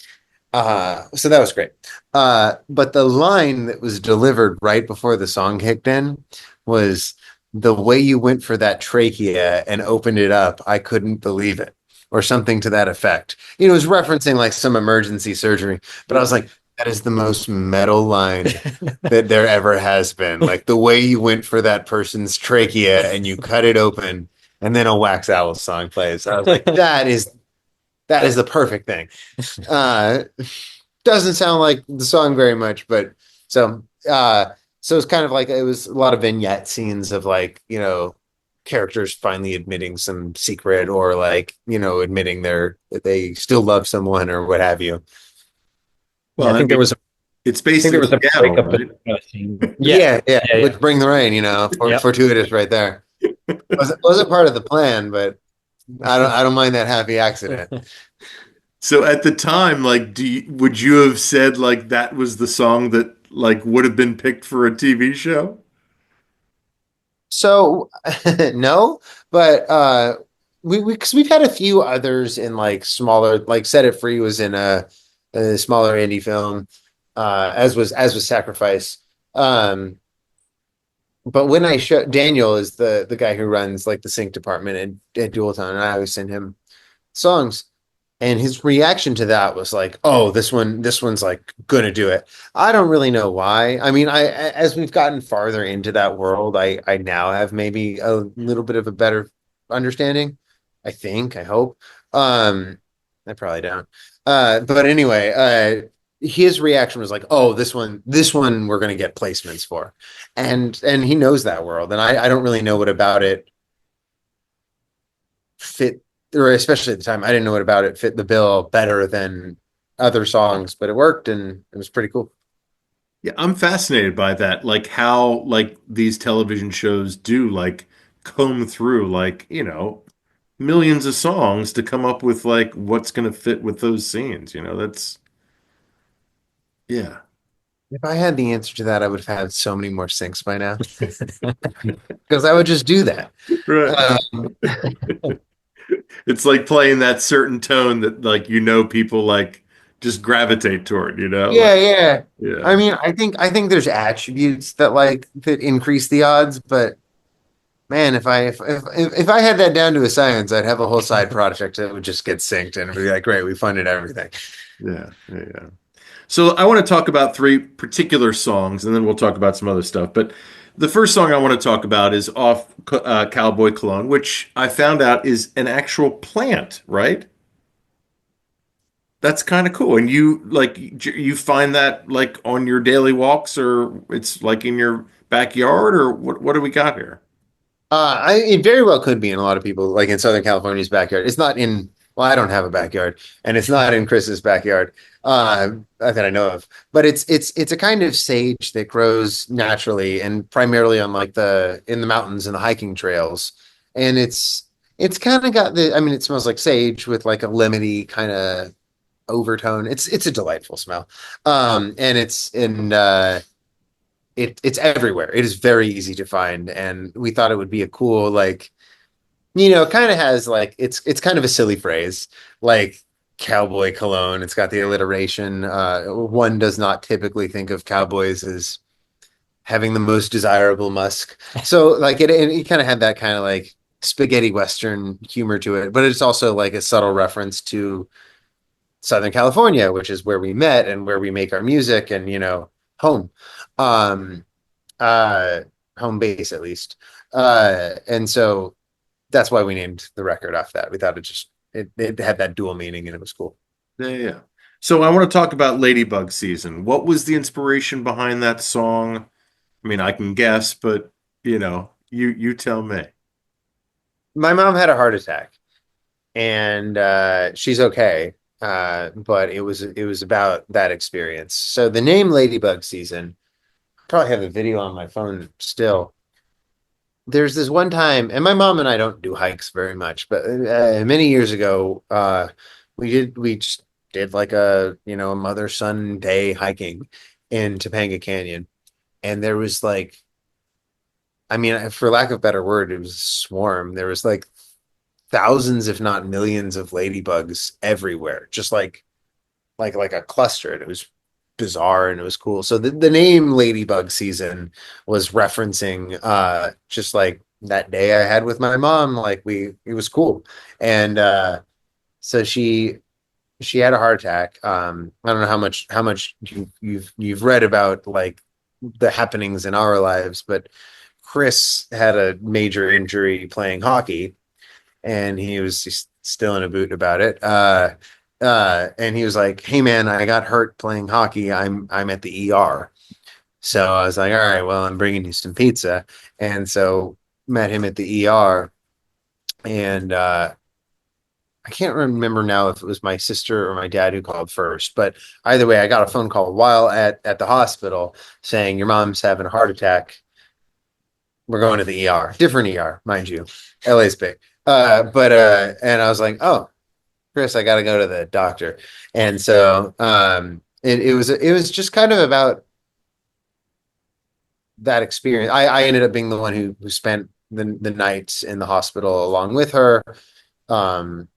So that was great. But the line that was delivered right before the song kicked in was the way you went for that trachea and opened it up. I couldn't believe it, or something to that effect. It was referencing like some emergency surgery, but I was like, that is the most metal line that there ever has been. Like the way you went for that person's trachea and you cut it open, and then a Wax Owl song plays. I was like, that is the perfect thing. Uh, doesn't sound like the song very much, but so so it's kind of like it was a lot of vignette scenes of like, characters finally admitting some secret, or like, admitting that they still love someone or what have you. Yeah, Well, I I think there mean, was a it's I based think there in was a Seattle, breakup right? scene. Yeah, Yeah, yeah, which yeah. Bring the Rain, Yep. fortuitous right there. Wasn't part of the plan, but I don't mind that happy accident. So at the time, like, would you have said like that was the song that like would have been picked for a TV show? So no, but because we've had a few others in like smaller, like Set It Free was in a smaller indie film, as was Sacrifice. Um, but when I show Daniel is the guy who runs like the sync department at Dualton, and I always send him songs. And his reaction to that was like, "Oh, this one's like gonna do it." I don't really know why. I mean, as we've gotten farther into that world, I now have maybe a little bit of a better understanding. I think, I hope. I probably don't. But anyway, his reaction was like, "Oh, this one we're gonna get placements for," and he knows that world, and I don't really know what about it fit, or especially at the time, I didn't know what about it fit the bill better than other songs, but it worked and it was pretty cool. Yeah, I'm fascinated by that, like how like these television shows do like comb through like, millions of songs to come up with like what's going to fit with those scenes, that's yeah. If I had the answer to that, I would have had so many more syncs by now because I would just do that. Right. Um, It's like playing that certain tone that like people like just gravitate toward, like yeah, yeah. I yeah. mean, I think there's attributes that increase the odds, but man, if I had that down to a science, I'd have a whole side project that would just get synced and it'd be like, great, we funded everything. Yeah, yeah, yeah. So I want to talk about three particular songs, and then we'll talk about some other stuff. But the first song I want to talk about is off Cowboy Cologne, which I found out is an actual plant, right? That's kind of cool. And you like you find that like on your daily walks, or it's like in your backyard, or what do we got here? It very well could be in a lot of people, like in Southern California's backyard. It's not in, well, I don't have a backyard, and it's not in Chris's backyard, that I know of. But it's a kind of sage that grows naturally and primarily on like in the mountains and the hiking trails, and it's kind of got I mean, it smells like sage with like a lemony kind of overtone. It's a delightful smell, and it's everywhere. It is very easy to find, and we thought it would be a cool like, kind of has like, it's kind of a silly phrase like cowboy cologne. It's got the alliteration. One does not typically think of cowboys as having the most desirable musk, so like it kind of had that kind of like spaghetti western humor to it, but it's also like a subtle reference to Southern California, which is where we met and where we make our music, and home. Um, uh, Home base at least. And so that's why we named the record off that. We thought it had that dual meaning and it was cool. Yeah, yeah, yeah. So I want to talk about Ladybug Season. What was the inspiration behind that song? I mean, I can guess, but you tell me. My mom had a heart attack, and she's okay. But it was about that experience. So the name Ladybug Season, probably have a video on my phone still. There's this one time, and my mom and I don't do hikes very much, but many years ago, we just did like a, a mother-son day hiking in Topanga Canyon. And there was like, I mean, for lack of a better word, it was a swarm. There was like thousands, if not millions, of ladybugs everywhere, just like a cluster. And it was bizarre and it was cool. So the name Ladybug Season was referencing just like that day I had with my mom. Like it was cool. And so she had a heart attack. I don't know how much you've read about like the happenings in our lives, but Chris had a major injury playing hockey, and he was just still in a boot about it. And he was like, "Hey man, I got hurt playing hockey. I'm at the ER." So I was like, "All right, well, I'm bringing you some pizza." And so met him at the ER, and I can't remember now if it was my sister or my dad who called first, but either way, I got a phone call while at the hospital saying your mom's having a heart attack. We're going to the ER, different ER, mind you. LA's big. But and I was like, oh, Chris, I got to go to the doctor. And so it was just kind of about that experience. I ended up being the one who spent the nights in the hospital along with her. Um,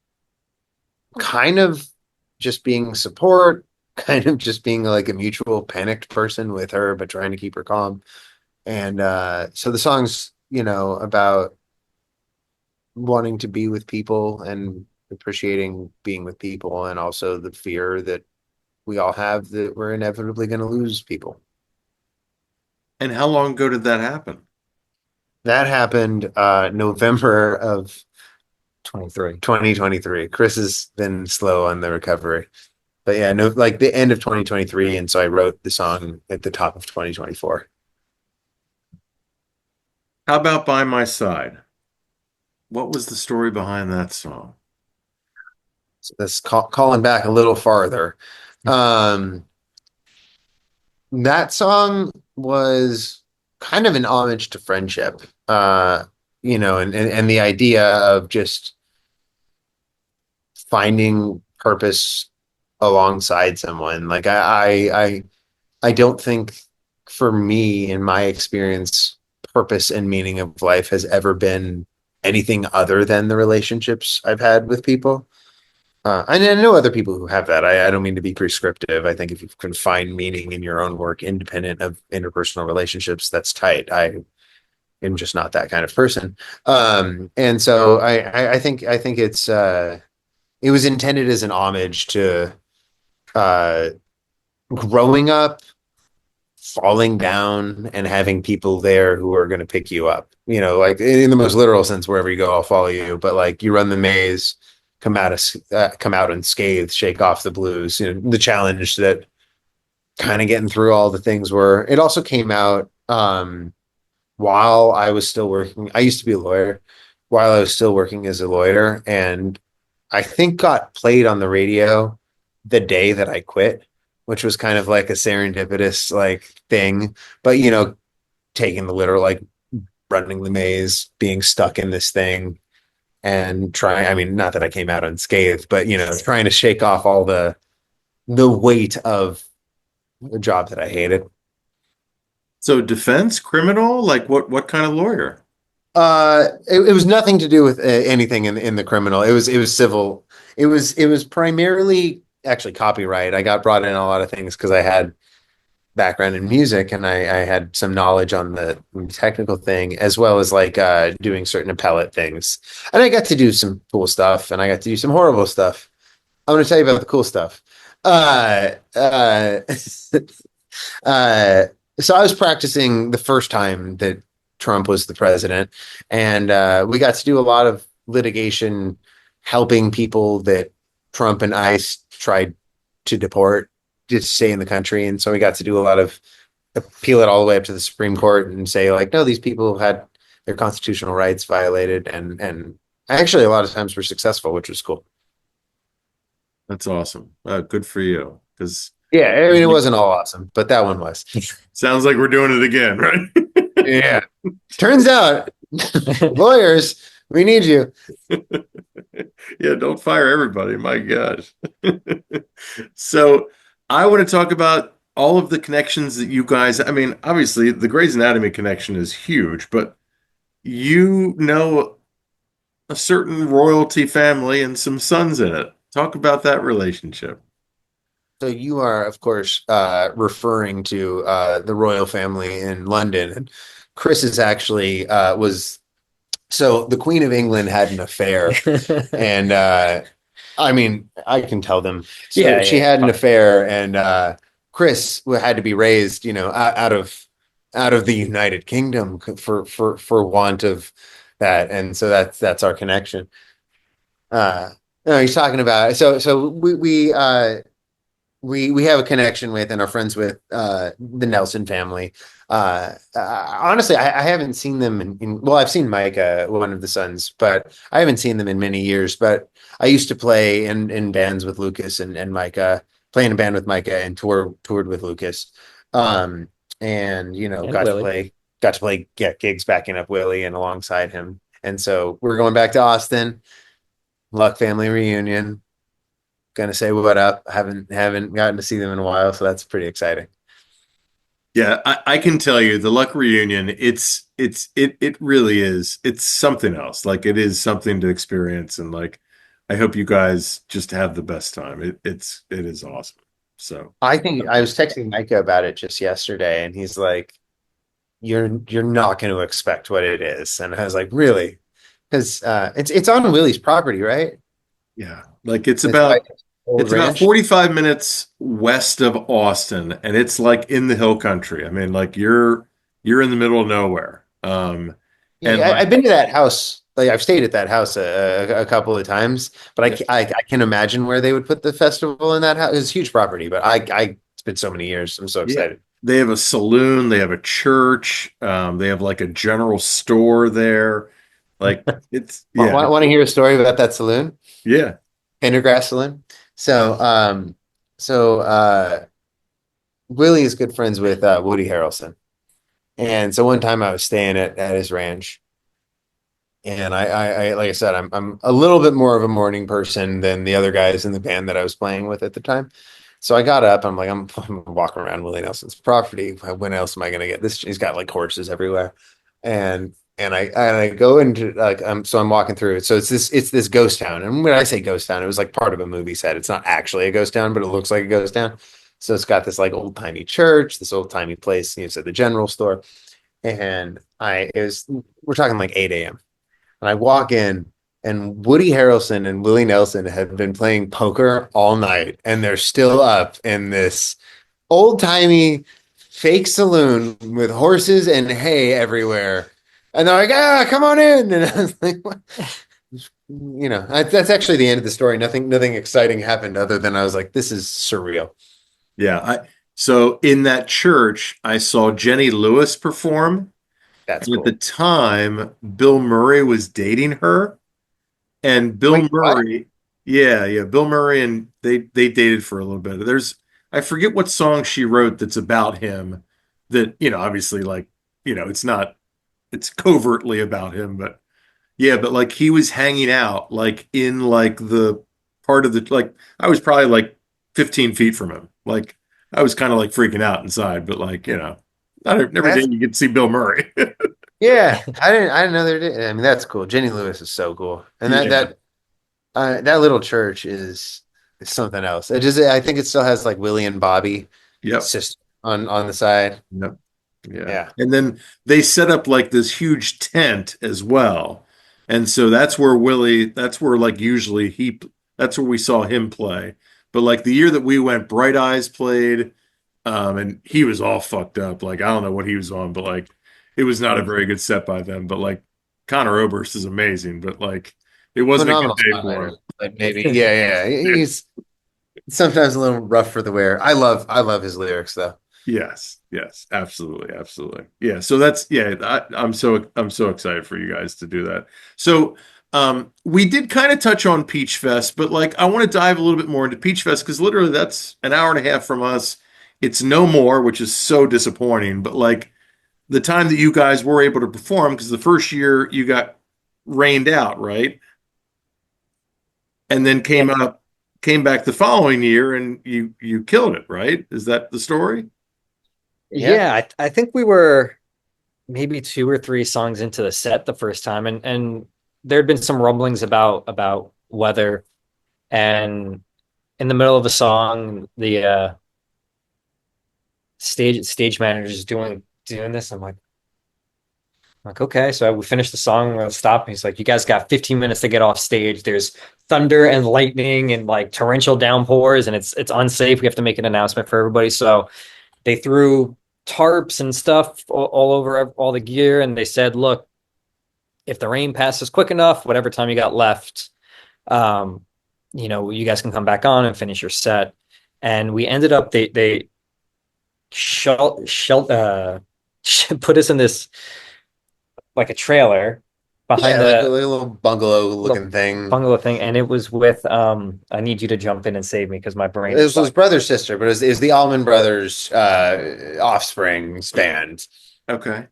Kind of just being support, kind of just being like a mutual panicked person with her, but trying to keep her calm. And so the song's, about wanting to be with people and appreciating being with people, and also the fear that we all have that we're inevitably going to lose people. And how long ago did that happen? That happened November of 23. 2023. Chris has been slow on the recovery. But yeah, no, like the end of 2023. And so I wrote the song at the top of 2024. How about By My Side? What was the story behind that song? So that's calling back a little farther. Um, that song was kind of an homage to friendship, and the idea of just finding purpose alongside someone. Like I don't think for me, in my experience, purpose and meaning of life has ever been anything other than the relationships I've had with people. And I know other people who have that. I don't mean to be prescriptive. I think if you can find meaning in your own work independent of interpersonal relationships, that's tight. I am just not that kind of person. And so I think it was intended as an homage to uh, growing up, falling down, and having people there who are going to pick you up. Like in the most literal sense, wherever you go, I'll follow you. But like you run the maze, come out unscathed, shake off the blues. The challenge that kind of getting through all the things were. It also came out while I was still working. I used to be a lawyer while I was still working as a lawyer, and I think got played on the radio the day that I quit, which was kind of like a serendipitous like thing. But taking the literal like running the maze, being stuck in this thing and trying, I mean, not that I came out unscathed, but trying to shake off all the weight of a job that I hated. So defense, criminal, like what kind of lawyer? It was nothing to do with anything in the criminal. It was civil. It was primarily actually copyright. I got brought in a lot of things because I had background in music, and I had some knowledge on the technical thing, as well as like doing certain appellate things. And I got to do some cool stuff, and I got to do some horrible stuff. I'm going to tell you about the cool stuff. Uh, uh, uh, so I was practicing the first time that Trump was the president, and we got to do a lot of litigation, helping people that Trump and ICE tried to deport, just stay in the country. And so we got to do a lot of appeal it all the way up to the Supreme Court and say like, no, these people had their constitutional rights violated, and actually a lot of times were successful, which was cool. That's awesome. Good for you. Because Yeah, I mean, it wasn't all awesome, but that one was. sounds like we're doing it again, right? Yeah. Turns out lawyers, We need you. Yeah, don't fire everybody. My gosh. So I want to talk about all of the connections that you guys, I mean, obviously the Grey's Anatomy connection is huge, but you know a certain royalty family and some sons in it. Talk about that relationship. So you are, of course, referring to the royal family in London. And Chris is actually was so the Queen of England had an affair, and I mean, I can tell them. So Yeah, she yeah. had an affair, and Chris had to be raised, out of the United Kingdom for want of that, and so that's our connection. Uh, no, he's talking about so we have a connection with and are friends with the Nelson family. Honestly, I haven't seen them well, I've seen Micah, one of the sons, but I haven't seen them in many years. But I used to play in bands with Lucas and Micah, play in a band with Micah and toured with Lucas. Um, and And Willie. got to play get gigs backing up Willie and alongside him. And so we're going back to Austin, Luck family reunion, gonna say what up. Haven't gotten to see them in a while, so that's pretty exciting. Yeah, I can tell you the Luck reunion, it really is. It's something else. Like it is something to experience and like I hope you guys just have the best time. It is awesome. So I think I was texting Micah about it just yesterday, and he's like, "You're not going to expect what it is," and I was like, "Really?" Because it's on Willie's property, right? yeah, like It's like old it's about ranch. 45 minutes west of Austin and it's like in the hill country. I mean, like you're in the middle of nowhere. And Yeah, like I've been to that house. Like I've stayed at that house a couple of times, but yeah, I can imagine where they would put the festival in that house. It's a huge property, but it's been so many years. I'm so yeah. excited. They have a saloon, they have a church, they have like a general store there. Like it's yeah, Want to hear a story about that saloon? yeah. Pendergrass Saloon. So, so Willie is good friends with Woody Harrelson, and so one time I was staying at his ranch, and I like I said, I'm a little bit more of a morning person than the other guys in the band that I was playing with at the time. So I got up. I'm walking around Willie Nelson's property. When else am I gonna get this? He's got like horses everywhere, and I go into like I'm walking through it. So it's this ghost town. And when I say ghost town, it was like part of a movie set. It's not actually a ghost town, but it looks like a ghost town. So it's got this like old timey church, this old timey place. You said the general store, and we're talking like 8 a.m. And I walk in, and Woody Harrelson and Willie Nelson have been playing poker all night, and they're still up in this old timey fake saloon with horses and hay everywhere. And they're like, come on in. And I was like, what? That's actually the end of the story. Nothing exciting happened other than I was like, this is surreal. Yeah. So in that church, I saw Jenny Lewis perform. That's And at the cool. time, Bill Murray was dating her. And Bill Wait, what? Murray, yeah, Bill Murray and they dated for a little bit. I forget what song she wrote that's about him that, obviously like, it's covertly about him, but yeah, but like he was hanging out like in like the part of the like I was probably like 15 feet from him. Like I was kind of like freaking out inside, but like, not every day That's you get to see Bill Murray. yeah. I didn't know there did. I mean, that's cool. Jenny Lewis is so cool, and Yeah. that little church is something else. I think it still has like Willie and Bobby Yep. sister on the side. Yep. Yeah. Yeah. And then they set up like this huge tent as well. And so that's where like usually that's where we saw him play. But like the year that we went, Bright Eyes played, and he was all fucked up. Like I don't know what he was on, but like it was not a very good set by them. But like Connor Oberst is amazing, but like it wasn't a good Phenomenal day for songwriter. him. Like maybe, yeah. He's sometimes a little rough for the wear. I love his lyrics though. Yes, yes, absolutely, absolutely. Yeah, so that's yeah, I'm so excited for you guys to do that. So we did kind of touch on Peach Fest, but like I want to dive a little bit more into Peach Fest because literally that's an hour and a half from us. It's no more, which is so disappointing, but like the time that you guys were able to perform, because the first year you got rained out, right? And then Yeah. came back the following year and you killed it, right? Is that the story? Yeah. Yeah, I think we were maybe two or three songs into the set the first time, and there had been some rumblings about weather, and in the middle of a song, the stage manager's doing this. I'm like, okay. So we finished the song, we'll stop. And he's like, you guys got 15 minutes to get off stage. There's thunder and lightning and like torrential downpours, and it's unsafe. We have to make an announcement for everybody. So they threw tarps and stuff all over all the gear, and they said, look, if the rain passes quick enough, whatever time you got left, um, you guys can come back on and finish your set. And we ended up they put us in this like a trailer behind Yeah, like a the little bungalow little looking thing. bungalow thing, and it was with I need you to jump in and save me because my brain is This was bugged. brother sister, but it was the Allman Brothers Offspring band. Okay.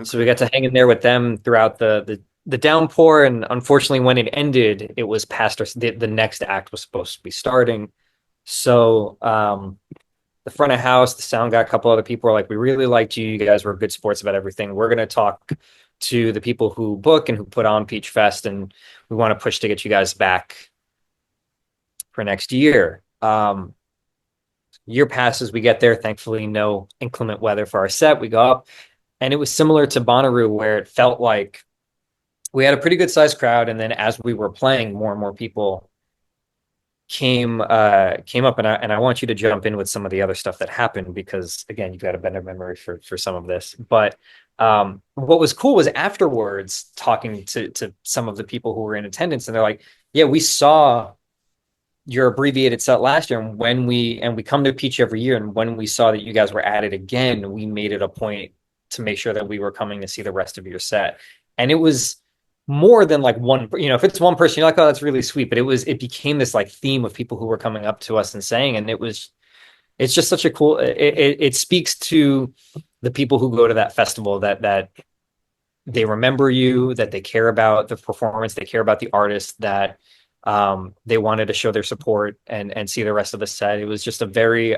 So we Okay. got to hang in there with them throughout the downpour, and unfortunately, when it ended, it was past our, the next act was supposed to be starting. So the front of house, the sound guy, a couple other people were like, "We really liked you. You guys were good sports about everything. We're gonna talk to the people who book and who put on Peach Fest, and we want to push to get you guys back for next year." Year passes, we get there. Thankfully, no inclement weather for our set. We go up, and it was similar to Bonnaroo, where it felt like we had a pretty good sized crowd, and then as we were playing, more and more people came up, and I want you to jump in with some of the other stuff that happened because again, you've got a better memory for some of this. But what was cool was afterwards talking to some of the people who were in attendance, and they're like, "Yeah, we saw your abbreviated set last year, and we come to Peach every year, and when we saw that you guys were at it again, we made it a point to make sure that we were coming to see the rest of your set." And it was more than like one, if it's one person, you're like, "Oh, that's really sweet," but it became this like theme of people who were coming up to us and saying, and it's just such a cool, it speaks to the people who go to that festival, that they remember you, that they care about the performance, they care about the artist, that they wanted to show their support and see the rest of the set. It was just a very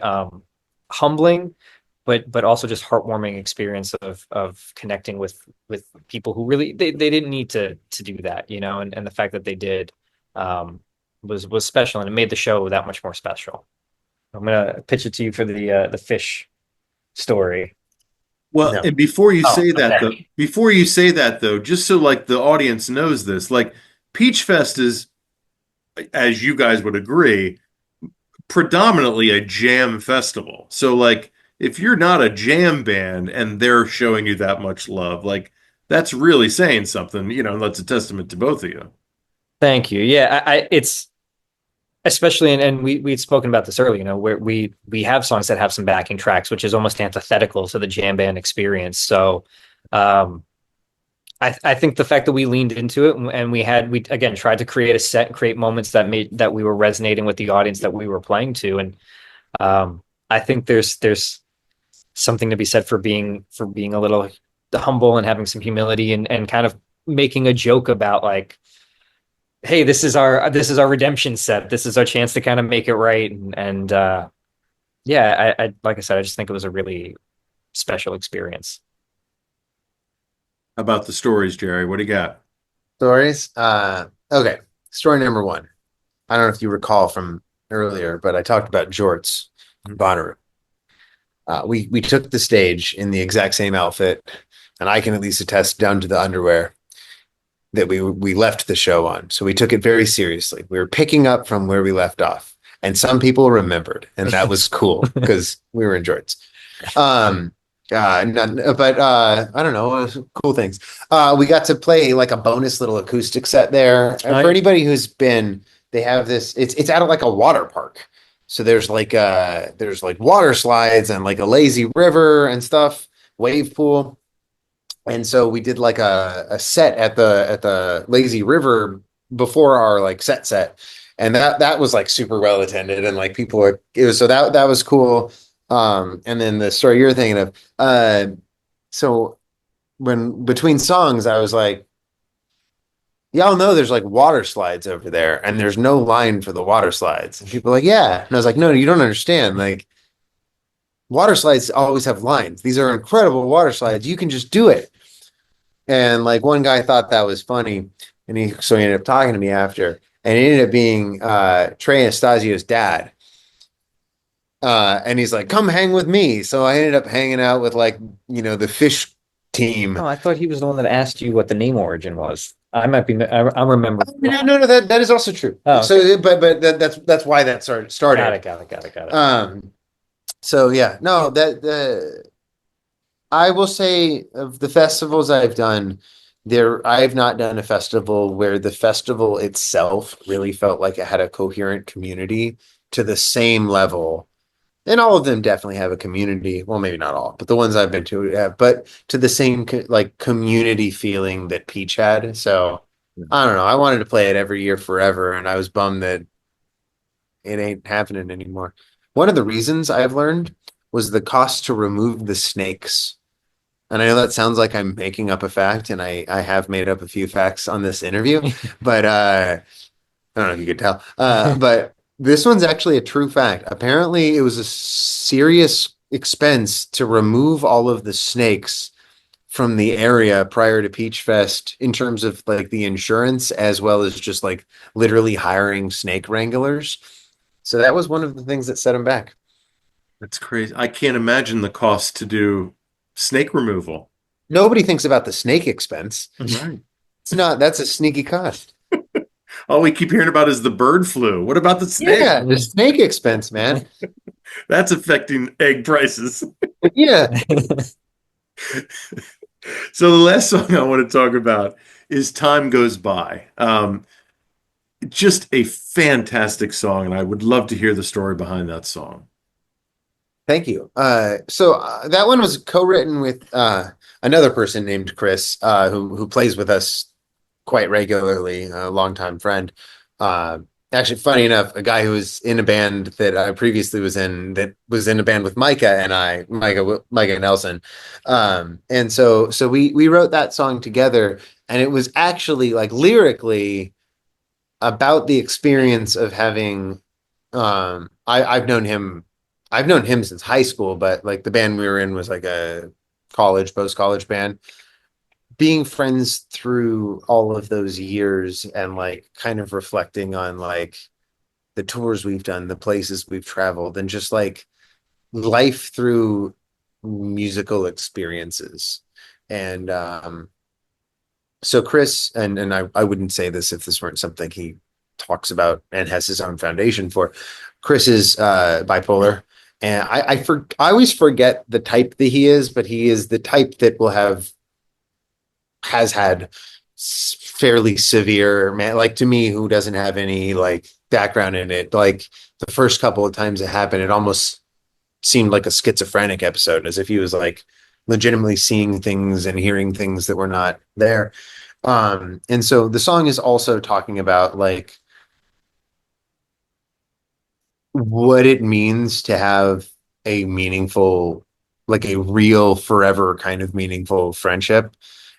humbling, but also just heartwarming experience of connecting with people who really they didn't need to do that, and the fact that they did was special, and it made the show that much more special. I'm gonna pitch it to you for the fish story. Well, No. and before you Oh, say that though, okay. just so like the audience knows this, like Peach Fest is, as you guys would agree, predominantly a jam festival. So like if you're not a jam band and they're showing you that much love, like that's really saying something, and that's a testament to both of you. Thank you. Yeah, it's especially, and we'd spoken about this earlier, where we have songs that have some backing tracks, which is almost antithetical to the jam band experience. So um I think the fact that we leaned into it, and we again tried to create a set and create moments that we were resonating with the audience that we were playing to. And I think there's something to be said for being a little humble and having some humility, and kind of making a joke about like, hey, this is our redemption set. This is our chance to kind of make it right. And yeah, I like I said, I just think it was a really special experience. How about the stories, Jerry? What do you got? Stories. Okay. Story number one. I don't know if you recall from earlier, but I talked about jorts in Bonnaroo. We took the stage in the exact same outfit, and I can at least attest down to the underwear that we left the show on. So we took it very seriously. We were picking up from where we left off, and some people remembered, and that was cool because we were in jorts. But I don't know, cool things. We got to play like a bonus little acoustic set there. For I, anybody who's been, they have this. It's out of like a water park. So there's like water slides and like a lazy river and stuff, wave pool. And so we did like a set at the lazy river before our like set. And that was like super well attended, and like people were, it was, so that was cool. And then the story you're thinking of, so when between songs, I was like, y'all know there's like water slides over there and there's no line for the water slides. And people are like, yeah. And I was like, no, you don't understand. Like, water slides always have lines. These are incredible water slides. You can just do it. And like one guy thought that was funny. And he ended up talking to me after. And it ended up being Trey Anastasio's dad. And he's like, come hang with me. So I ended up hanging out with like, the fish team. Oh, I thought he was the one that asked you what the name origin was. I might be. I remember. No, that is also true. Oh, okay. So, but that's why that started. Got it. So yeah, no, I will say of the festivals I've done, I've not done a festival where the festival itself really felt like it had a coherent community to the same level. And all of them definitely have a community. Well, maybe not all, but the ones I've been to have, but to the same like community feeling that Peach had. So I don't know. I wanted to play it every year forever, and I was bummed that it ain't happening anymore. One of the reasons I've learned was the cost to remove the snakes. And I know that sounds like I'm making up a fact, and I have made up a few facts on this interview, but I don't know if you could tell. But this one's actually a true fact. Apparently, it was a serious expense to remove all of the snakes from the area prior to Peach Fest in terms of like the insurance, as well as just like literally hiring snake wranglers. So that was one of the things that set him back. That's crazy. I can't imagine the cost to do snake removal. Nobody thinks about the snake expense. Right. That's a sneaky cost. All we keep hearing about is the bird flu. What about the snake? Yeah, the snake expense, man. That's affecting egg prices. Yeah. So the last song I want to talk about is Time Goes By. Just a fantastic song, and I would love to hear the story behind that song. Thank you. So that one was co-written with another person named Chris, who plays with us quite regularly, a longtime friend. Actually, funny enough, a guy who was in a band that I previously was in, that was in a band with Micah and Micah Nelson. And so we wrote that song together, and it was actually like lyrically about the experience of having. I've known him since high school, but like the band we were in was like a post-college band. Being friends through all of those years and like kind of reflecting on like the tours we've done, the places we've traveled, and just like life through musical experiences. And so Chris, and I wouldn't say this if this weren't something he talks about and has his own foundation for. Chris is bipolar. And I always forget the type that he is, but he is the type that has had fairly severe, man, like to me, who doesn't have any like background in it, like the first couple of times it happened, it almost seemed like a schizophrenic episode, as if he was like legitimately seeing things and hearing things that were not there. And so the song is also talking about like what it means to have a meaningful, like a real forever kind of meaningful friendship.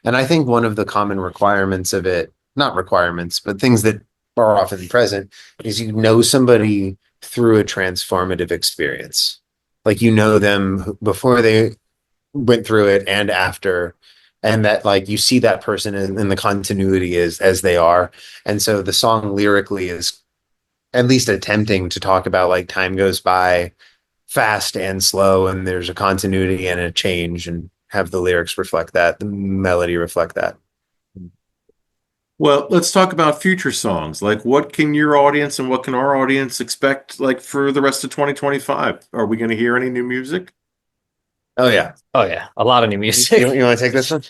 And I think one of the common requirements of it, not requirements, but things that are often present, is you know somebody through a transformative experience. Like you know them before they went through it and after, and that like you see that person in the continuity as they are. And so the song lyrically is at least attempting to talk about like time goes by fast and slow, and there's a continuity and a change, and have the lyrics reflect that, the melody reflect that. Well, let's talk about future songs. Like, what can your audience and what can our audience expect, like, for the rest of 2025? Are we going to hear any new music? Oh yeah. Oh yeah, a lot of new music. You want to take this one?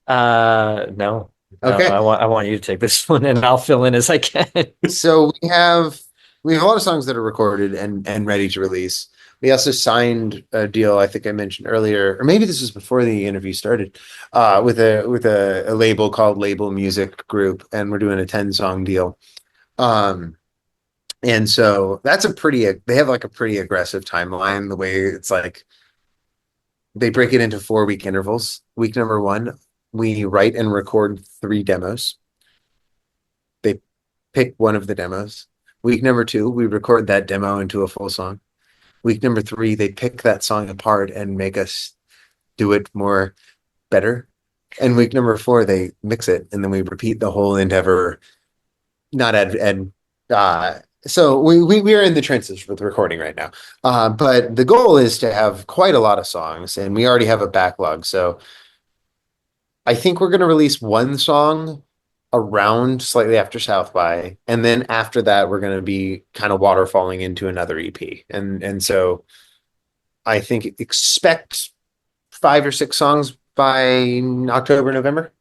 No. Okay. No, I want you to take this one, and I'll fill in as I can. So we have a lot of songs that are recorded and ready to release. We also signed a deal, I think I mentioned earlier, or maybe this was before the interview started, with a label called Label Music Group, and we're doing a 10-song deal. And so they have like a pretty aggressive timeline, the way it's like they break it into 4-week intervals. Week number 1, we write and record 3 demos. pick one of the demos. Week number 2, we record that demo into a full song. Week number 3, they pick that song apart and make us do it more better. And week number 4, they mix it, and then we repeat the whole endeavor. Not so we are in the trenches with recording right now. But the goal is to have quite a lot of songs, and we already have a backlog. So I think we're going to release one song around slightly after South by, and then after that, we're going to be kind of waterfalling into another EP. And so I think expect 5 or 6 songs by October, November.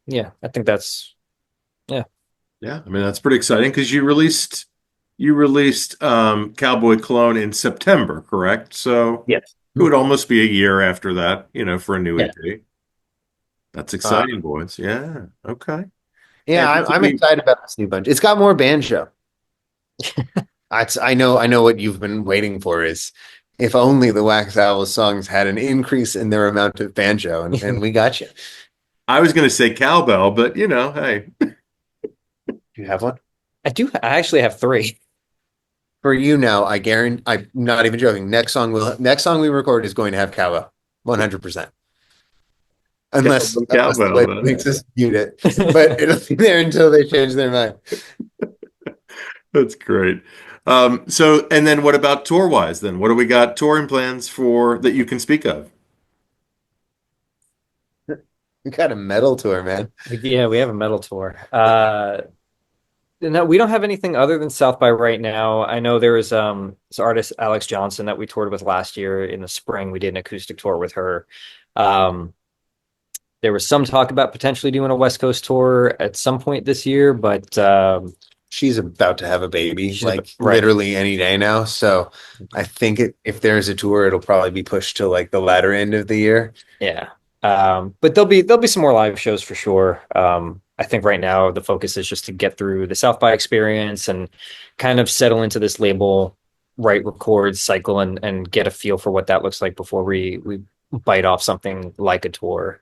Yeah, I think that's Yeah, I mean that's pretty exciting because you released Cowboy Cologne in September, correct? So Yes. it would almost be a year after that, for a new Yeah. EP. That's exciting, boys. Yeah. Okay. Yeah, And I'm excited about this new bunch. It's got more banjo. I know what you've been waiting for is if only the Wax Owls songs had an increase in their amount of banjo, and we got you. I was going to say cowbell, but hey, Do you have one? I do. I actually have 3. For you now, I guarantee, I'm not even joking. Next song we record is going to have cowbell, 100%. Unless the cowbell. label makes us mute it, but it'll be there until they change their mind. That's great. And then what about tour wise then? What do we got touring plans for that you can speak of? We got a metal tour, man. Yeah, we have a metal tour. No, we don't have anything other than South by right now. I know there was this artist Alex Johnson that we toured with last year in the spring. We did an acoustic tour with her. There was some talk about potentially doing a West Coast tour at some point this year, but She's about to have a baby, Right. literally any day now. So I think if there's a tour, it'll probably be pushed to like the latter end of the year. yeah. But there'll be some more live shows for sure. I think right now the focus is just to get through the South by experience and kind of settle into this label, write, record cycle, and get a feel for what that looks like before we bite off something like a tour.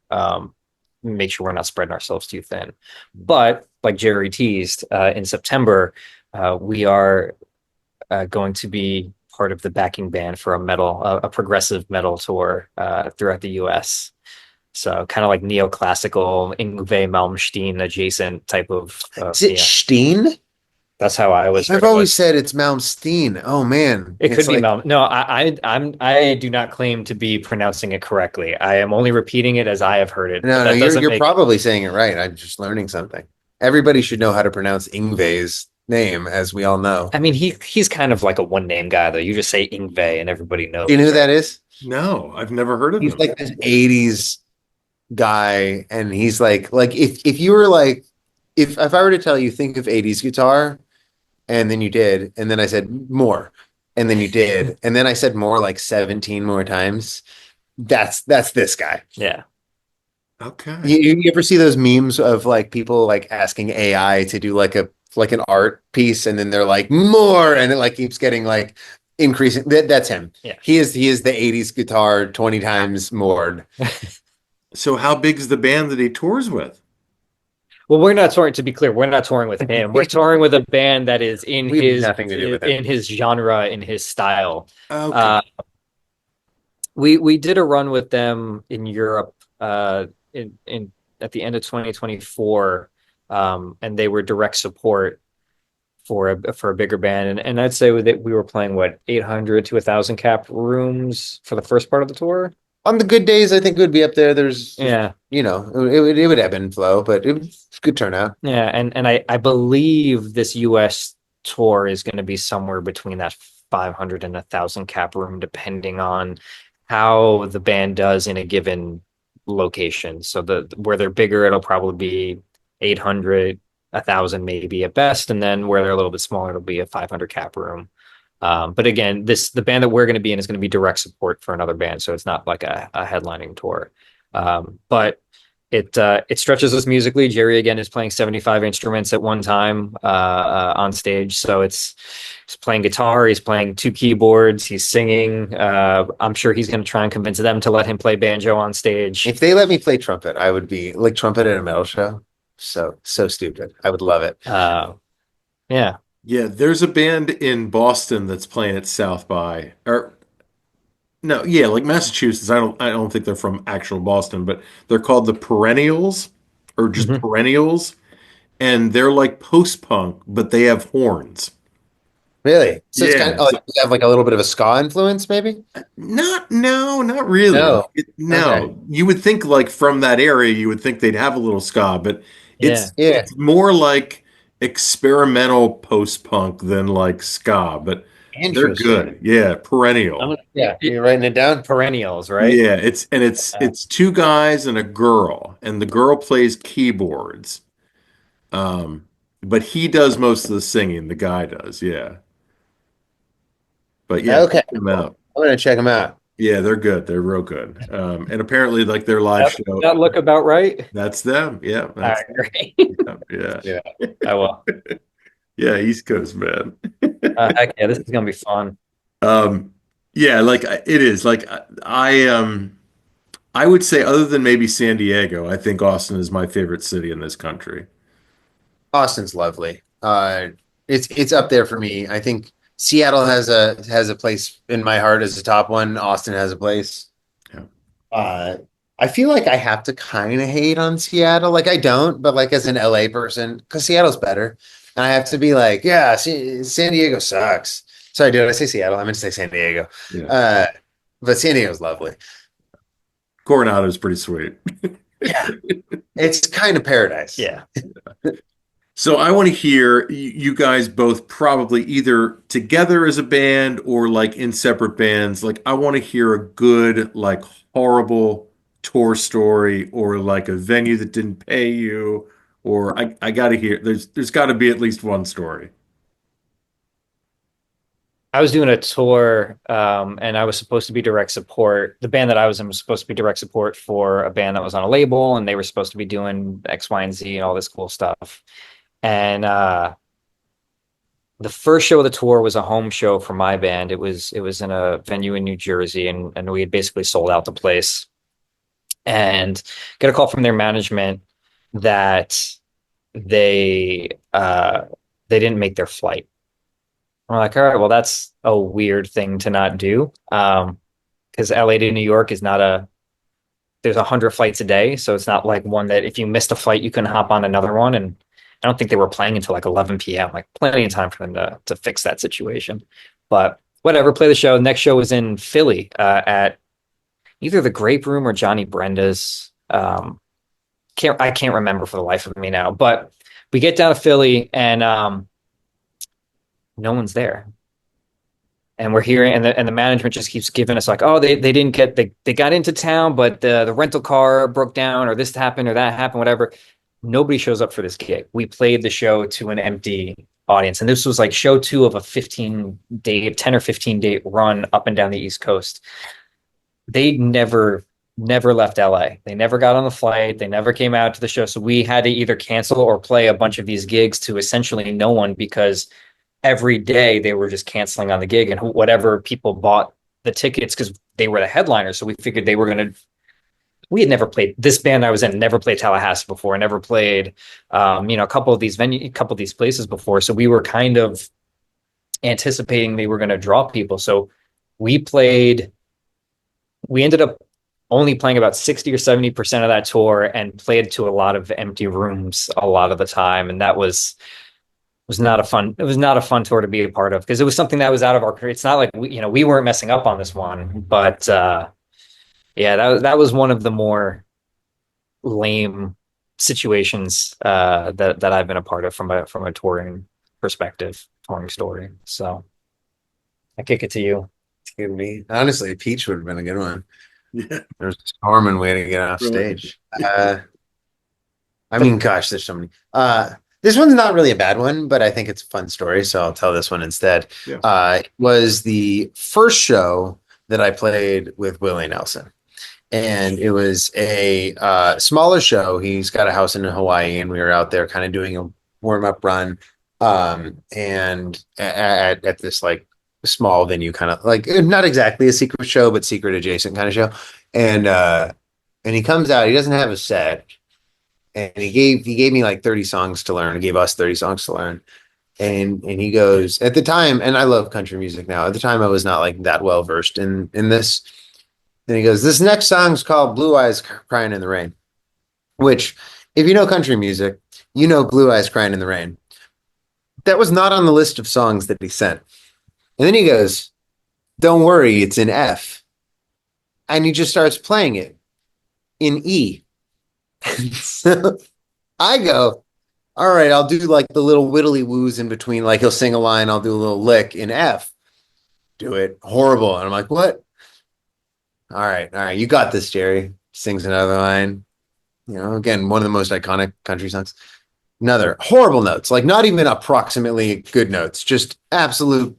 Make sure we're not spreading ourselves too thin. But like Jerry teased, in September, we are going to be part of the backing band for a progressive metal tour throughout the U.S. So kind of like neoclassical Yngwie Malmsteen adjacent type of. Is it Yeah, Steen? that's how I was. I've always said it's Malmsteen. Oh man, It it's could be like, Mal. No, I do not claim to be pronouncing it correctly. I am only repeating it as I have heard it. No, But no, that doesn't you're make. probably saying it right. I'm just learning something. Everybody should know how to pronounce Yngwie's name, as we all know. I mean, he's kind of like a one name guy though. You just say Yngwie and everybody knows. Do you know who that is? No, I've never heard of He's him. like this 80s guy, and he's like if you were like if I were to tell you think of 80s guitar, and then you did, and then I said more, and then you did, and then I said more like 17 more times. That's this guy. Yeah. Okay. You ever see those memes of like people like asking AI to do like an art piece, and then they're like more, and it like keeps getting like increasing. That's him. Yeah. He is the 80s guitar 20 times more. So how big is the band that he tours with? Well, we're not touring. To be clear, we're not touring with him. We're touring with a band that is in We have his nothing to do with him. in his genre, in his style. Okay. We did a run with them in Europe in at the end of 2024, and they were direct support for a bigger band, and I'd say that we were playing what 800 to 1,000 cap rooms for the first part of the tour. On the good days, I think it would be up there. There's, Yeah, it would ebb and flow, but it was a good turnout. yeah, and I believe this US tour is going to be somewhere between that 500 and 1,000 cap room, depending on how the band does in a given location. So where they're bigger, it'll probably be 800, 1,000 maybe at best, and then where they're a little bit smaller, it'll be a 500 cap room. But again, the band that we're going to be in is going to be direct support for another band, so it's not like a headlining tour. But it stretches us musically. Jerry again is playing 75 instruments at one time on stage, so he's playing guitar, he's playing 2 keyboards, he's singing. I'm sure he's going to try and convince them to let him play banjo on stage. If they let me play trumpet, I would be like trumpet at a metal show. So stupid. I would love it. Yeah. Yeah, there's a band in Boston that's playing at South by, or no, yeah, like Massachusetts. I don't think they're from actual Boston, but they're called the Perennials or just Hmm. Perennials, and they're like post-punk, but they have horns. Really? So it's kind of Yeah, like you have like a little bit of a ska influence, maybe? no, not really. No. Okay. No, you would think like from that area, you would think they'd have a little ska, but Yeah. Yeah. it's more like experimental post-punk than like ska, but they're Interesting. good. Yeah, Perennial. Yeah. It, You're writing it down? perennials, right? Yeah, it's two guys and a girl, and the girl plays keyboards. Um, but he does most of the singing, the guy does, yeah. But yeah, Okay. check them Cool. out. I'm gonna check them out. Yeah, they're good. They're real good. And apparently like their live show, That look about right? that's them. Yeah, All that's right, great. them. Yeah. Yeah. I will. Yeah, East Coast man. Heck yeah, this is gonna be fun. Um, yeah, like it is. Like I would say other than maybe San Diego, I think Austin is my favorite city in this country. Austin's lovely. It's up there for me. I think Seattle has a place in my heart as a top one. Austin has a place. Yeah. Uh, I feel like I have to kind of hate on Seattle. Like I don't, but like as an LA person, because Seattle's better, and I have to be like, yeah, San Diego sucks. Sorry, did I say Seattle? I meant to say San Diego. Yeah. Uh, but San Diego's lovely. Coronado is pretty sweet. Yeah, it's kind of paradise. Yeah. So I want to hear you guys both probably either together as a band or like in separate bands. Like I want to hear a good, like horrible tour story or like a venue that didn't pay you, or I got to hear there's got to be at least one story. I was doing a tour, and I was supposed to be direct support. The band that I was in was supposed to be direct support for a band that was on a label, and they were supposed to be doing X, Y, and Z and all this cool stuff. And the first show of the tour was a home show for my band. It was in a venue in New Jersey, and we had basically sold out the place. And got a call from their management that they they didn't make their flight. We're like, all right, well, that's a weird thing to not do. Because LA to New York is not there's 100 flights a day. So it's not like one that if you missed a flight, you can hop on another one. And I don't think they were playing until like 11 p.m., like plenty of time for them to fix that situation. But whatever, play the show. The next show was in Philly at either the Grape Room or Johnny Brenda's. I can't remember for the life of me now. But we get down to Philly and no one's there. And we're hearing, and the management just keeps giving us like, oh, they didn't get they got into town, but the rental car broke down, or this happened, or that happened, whatever. Nobody shows up for this gig. We played the show to an empty audience, and this was like show two of a 10 or 15 day run up and down the East Coast. They never left LA. They never got on the flight. They never came out to the show. So we had to either cancel or play a bunch of these gigs to essentially no one because every day they were just canceling on the gig and whatever people bought the tickets because they were the headliners. So we figured they were going to, we had never played this band I was in, never played Tallahassee before, never played, a couple of these a couple of these places before. So we were kind of anticipating they were going to draw people. So we played, we ended up only playing about 60 or 70% of that tour and played to a lot of empty rooms a lot of the time. And that was not a fun, it was not a fun tour to be a part of because it was something that was out of our career. It's not like we weren't messing up on this one, but yeah, that was one of the more lame situations that I've been a part of from a touring perspective, touring story. So I kick it to you. Excuse me. Honestly, Peach would have been a good one. Yeah. There's a storming way to get off stage. I mean, gosh, there's so many. This one's not really a bad one, but I think it's a fun story, so I'll tell this one instead. Yeah. It was the first show that I played with Willie Nelson, and it was a smaller show. He's got a house in Hawaii, and we were out there kind of doing a warm-up run, and at this like small venue, kind of like not exactly a secret show, but secret adjacent kind of show. And he comes out. He doesn't have a set. And he gave me like 30 songs to learn. He gave us 30 songs to learn. and he goes at the time, and I love country music now. At the time, I was not like that well versed in this. And he goes, "This next song's called Blue Eyes Crying in the Rain," which, if you know country music, you know Blue Eyes Crying in the Rain. That was not on the list of songs that he sent. And then he goes, "Don't worry, it's in F." And he just starts playing it in E. So I go, all right, I'll do like the little whittly woos in between. Like he'll sing a line, I'll do a little lick in F. Do it. Horrible. And I'm like, what? All right, you got this, Jerry. Sings another line. You know, again, one of the most iconic country songs. Another horrible notes, like not even approximately good notes, just absolute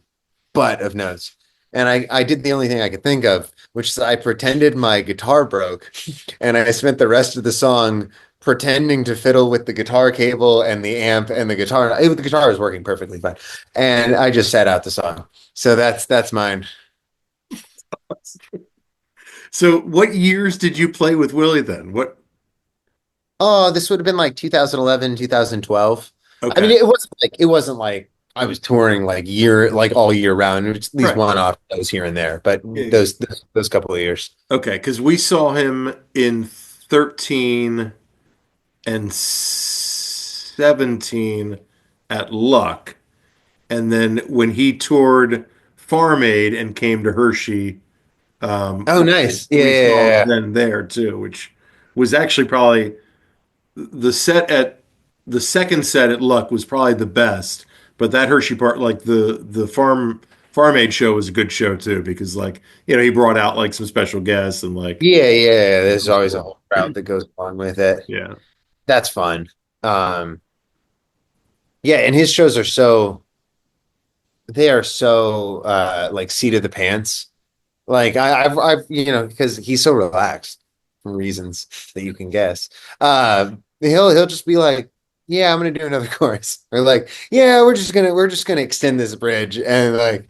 butt of notes. And I did the only thing I could think of, which is I pretended my guitar broke, and I spent the rest of the song pretending to fiddle with the guitar cable and the amp and the guitar. The guitar was working perfectly fine, and I just sat out the song. So that's mine. So what years did you play with Willie then? What? Oh, this would have been like 2011, 2012. I mean, Okay. it wasn't like I was touring like all year round. It's these Right. one-off shows here and there, but Yeah. those couple of years. Okay, because we saw him in 13 and 17 at Luck. And then when he toured Farm Aid and came to Hershey, Oh, nice. Yeah, we yeah, saw him yeah. then there too, which was actually probably the set at the second set at Luck was probably the best. But that Hershey part, like the Farm Aid show was a good show too, because like, he brought out like some special guests and like, Yeah, yeah, yeah. it There's was always a cool. whole crowd that goes along with it. Yeah. That's fun. Um, yeah, and his shows are so like seat of the pants. Like I've because he's so relaxed for reasons that you can guess. He'll just be like, "Yeah, I'm gonna do another chorus," or like, "Yeah, we're just gonna extend this bridge," and like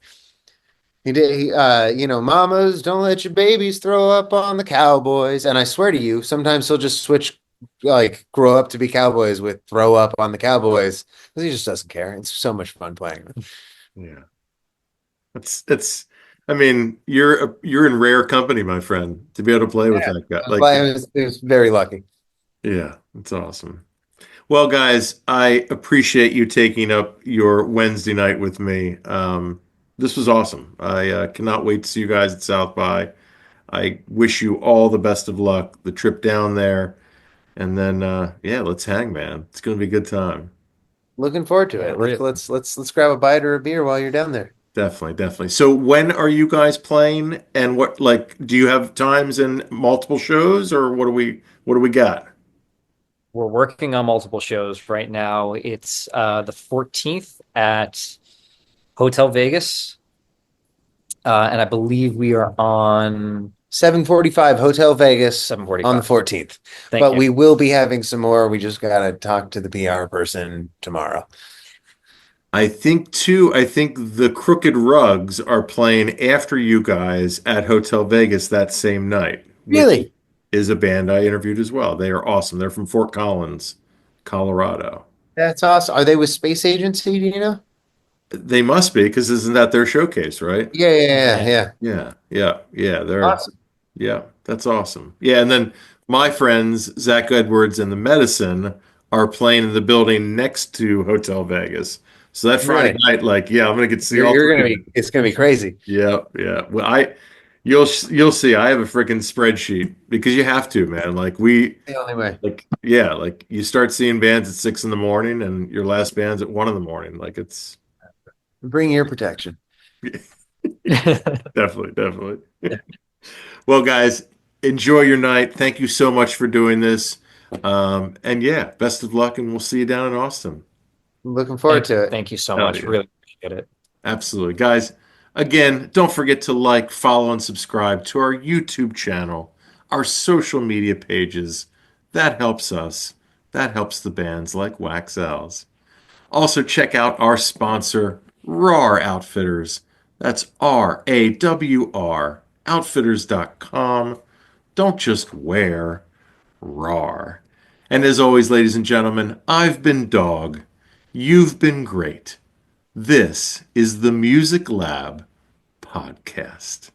he did, mamas, don't let your babies throw up on the cowboys. And I swear to you, sometimes he'll just switch, like, grow up to be cowboys with throw up on the cowboys because he just doesn't care. It's so much fun playing. Yeah. It's I mean, you're in rare company, my friend, to be able to play with Yeah, that guy. but Like, it was very lucky. yeah, it's awesome. Well, guys, I appreciate you taking up your Wednesday night with me. This was awesome. I cannot wait to see you guys at South by. I wish you all the best of luck, the trip down there, and then yeah, let's hang, man. It's gonna be a good time. Looking forward to Yeah, it. Let's really. let's let's let's grab a bite or a beer while you're down there. Definitely, definitely. So when are you guys playing and what like do you have times in multiple shows or what do we got? We're working on multiple shows right now. It's the 14th at Hotel Vegas. And I believe we are on 7:45 Hotel Vegas on the 7:45. 14th. Thank But you. we will be having some more. We just gotta talk to the PR person tomorrow. I think the Crooked Rugs are playing after you guys at Hotel Vegas that same night, which Really? is a band I interviewed as well. They are awesome. They're from Fort Collins, Colorado. That's awesome. Are they with Space Agency? Do you know? They must be because isn't that their showcase, right? Yeah, yeah, yeah, Yeah. yeah. Yeah, yeah, yeah. They're Awesome. Yeah, that's awesome. Yeah, and then my friends Zach Edwards and the Medicine are playing in the building next to Hotel Vegas. So that Friday Nice. night, like, yeah, I'm gonna get to see You're, all you're three gonna of be. them. It's gonna be crazy. Yeah, yeah. Well, you'll see. I have a freaking spreadsheet because you have to, man. The only way. Yeah, like you start seeing bands at 6 in the morning, and your last band's at 1 in the morning. Like it's Bring ear protection. definitely, definitely. Well, guys, enjoy your night. Thank you so much for doing this. And yeah, best of luck, and we'll see you down in Austin. Looking forward to it. Thank you so Hell much. yeah. Really appreciate it. Absolutely. Guys, again, don't forget to like, follow, and subscribe to our YouTube channel, our social media pages. That helps us. That helps the bands like Wax Owls. Also, check out our sponsor, RAR Outfitters. That's RAWR, outfitters.com. Don't just wear, RAR. And as always, ladies and gentlemen, I've been Dog. You've been great. This is the Music Lab podcast.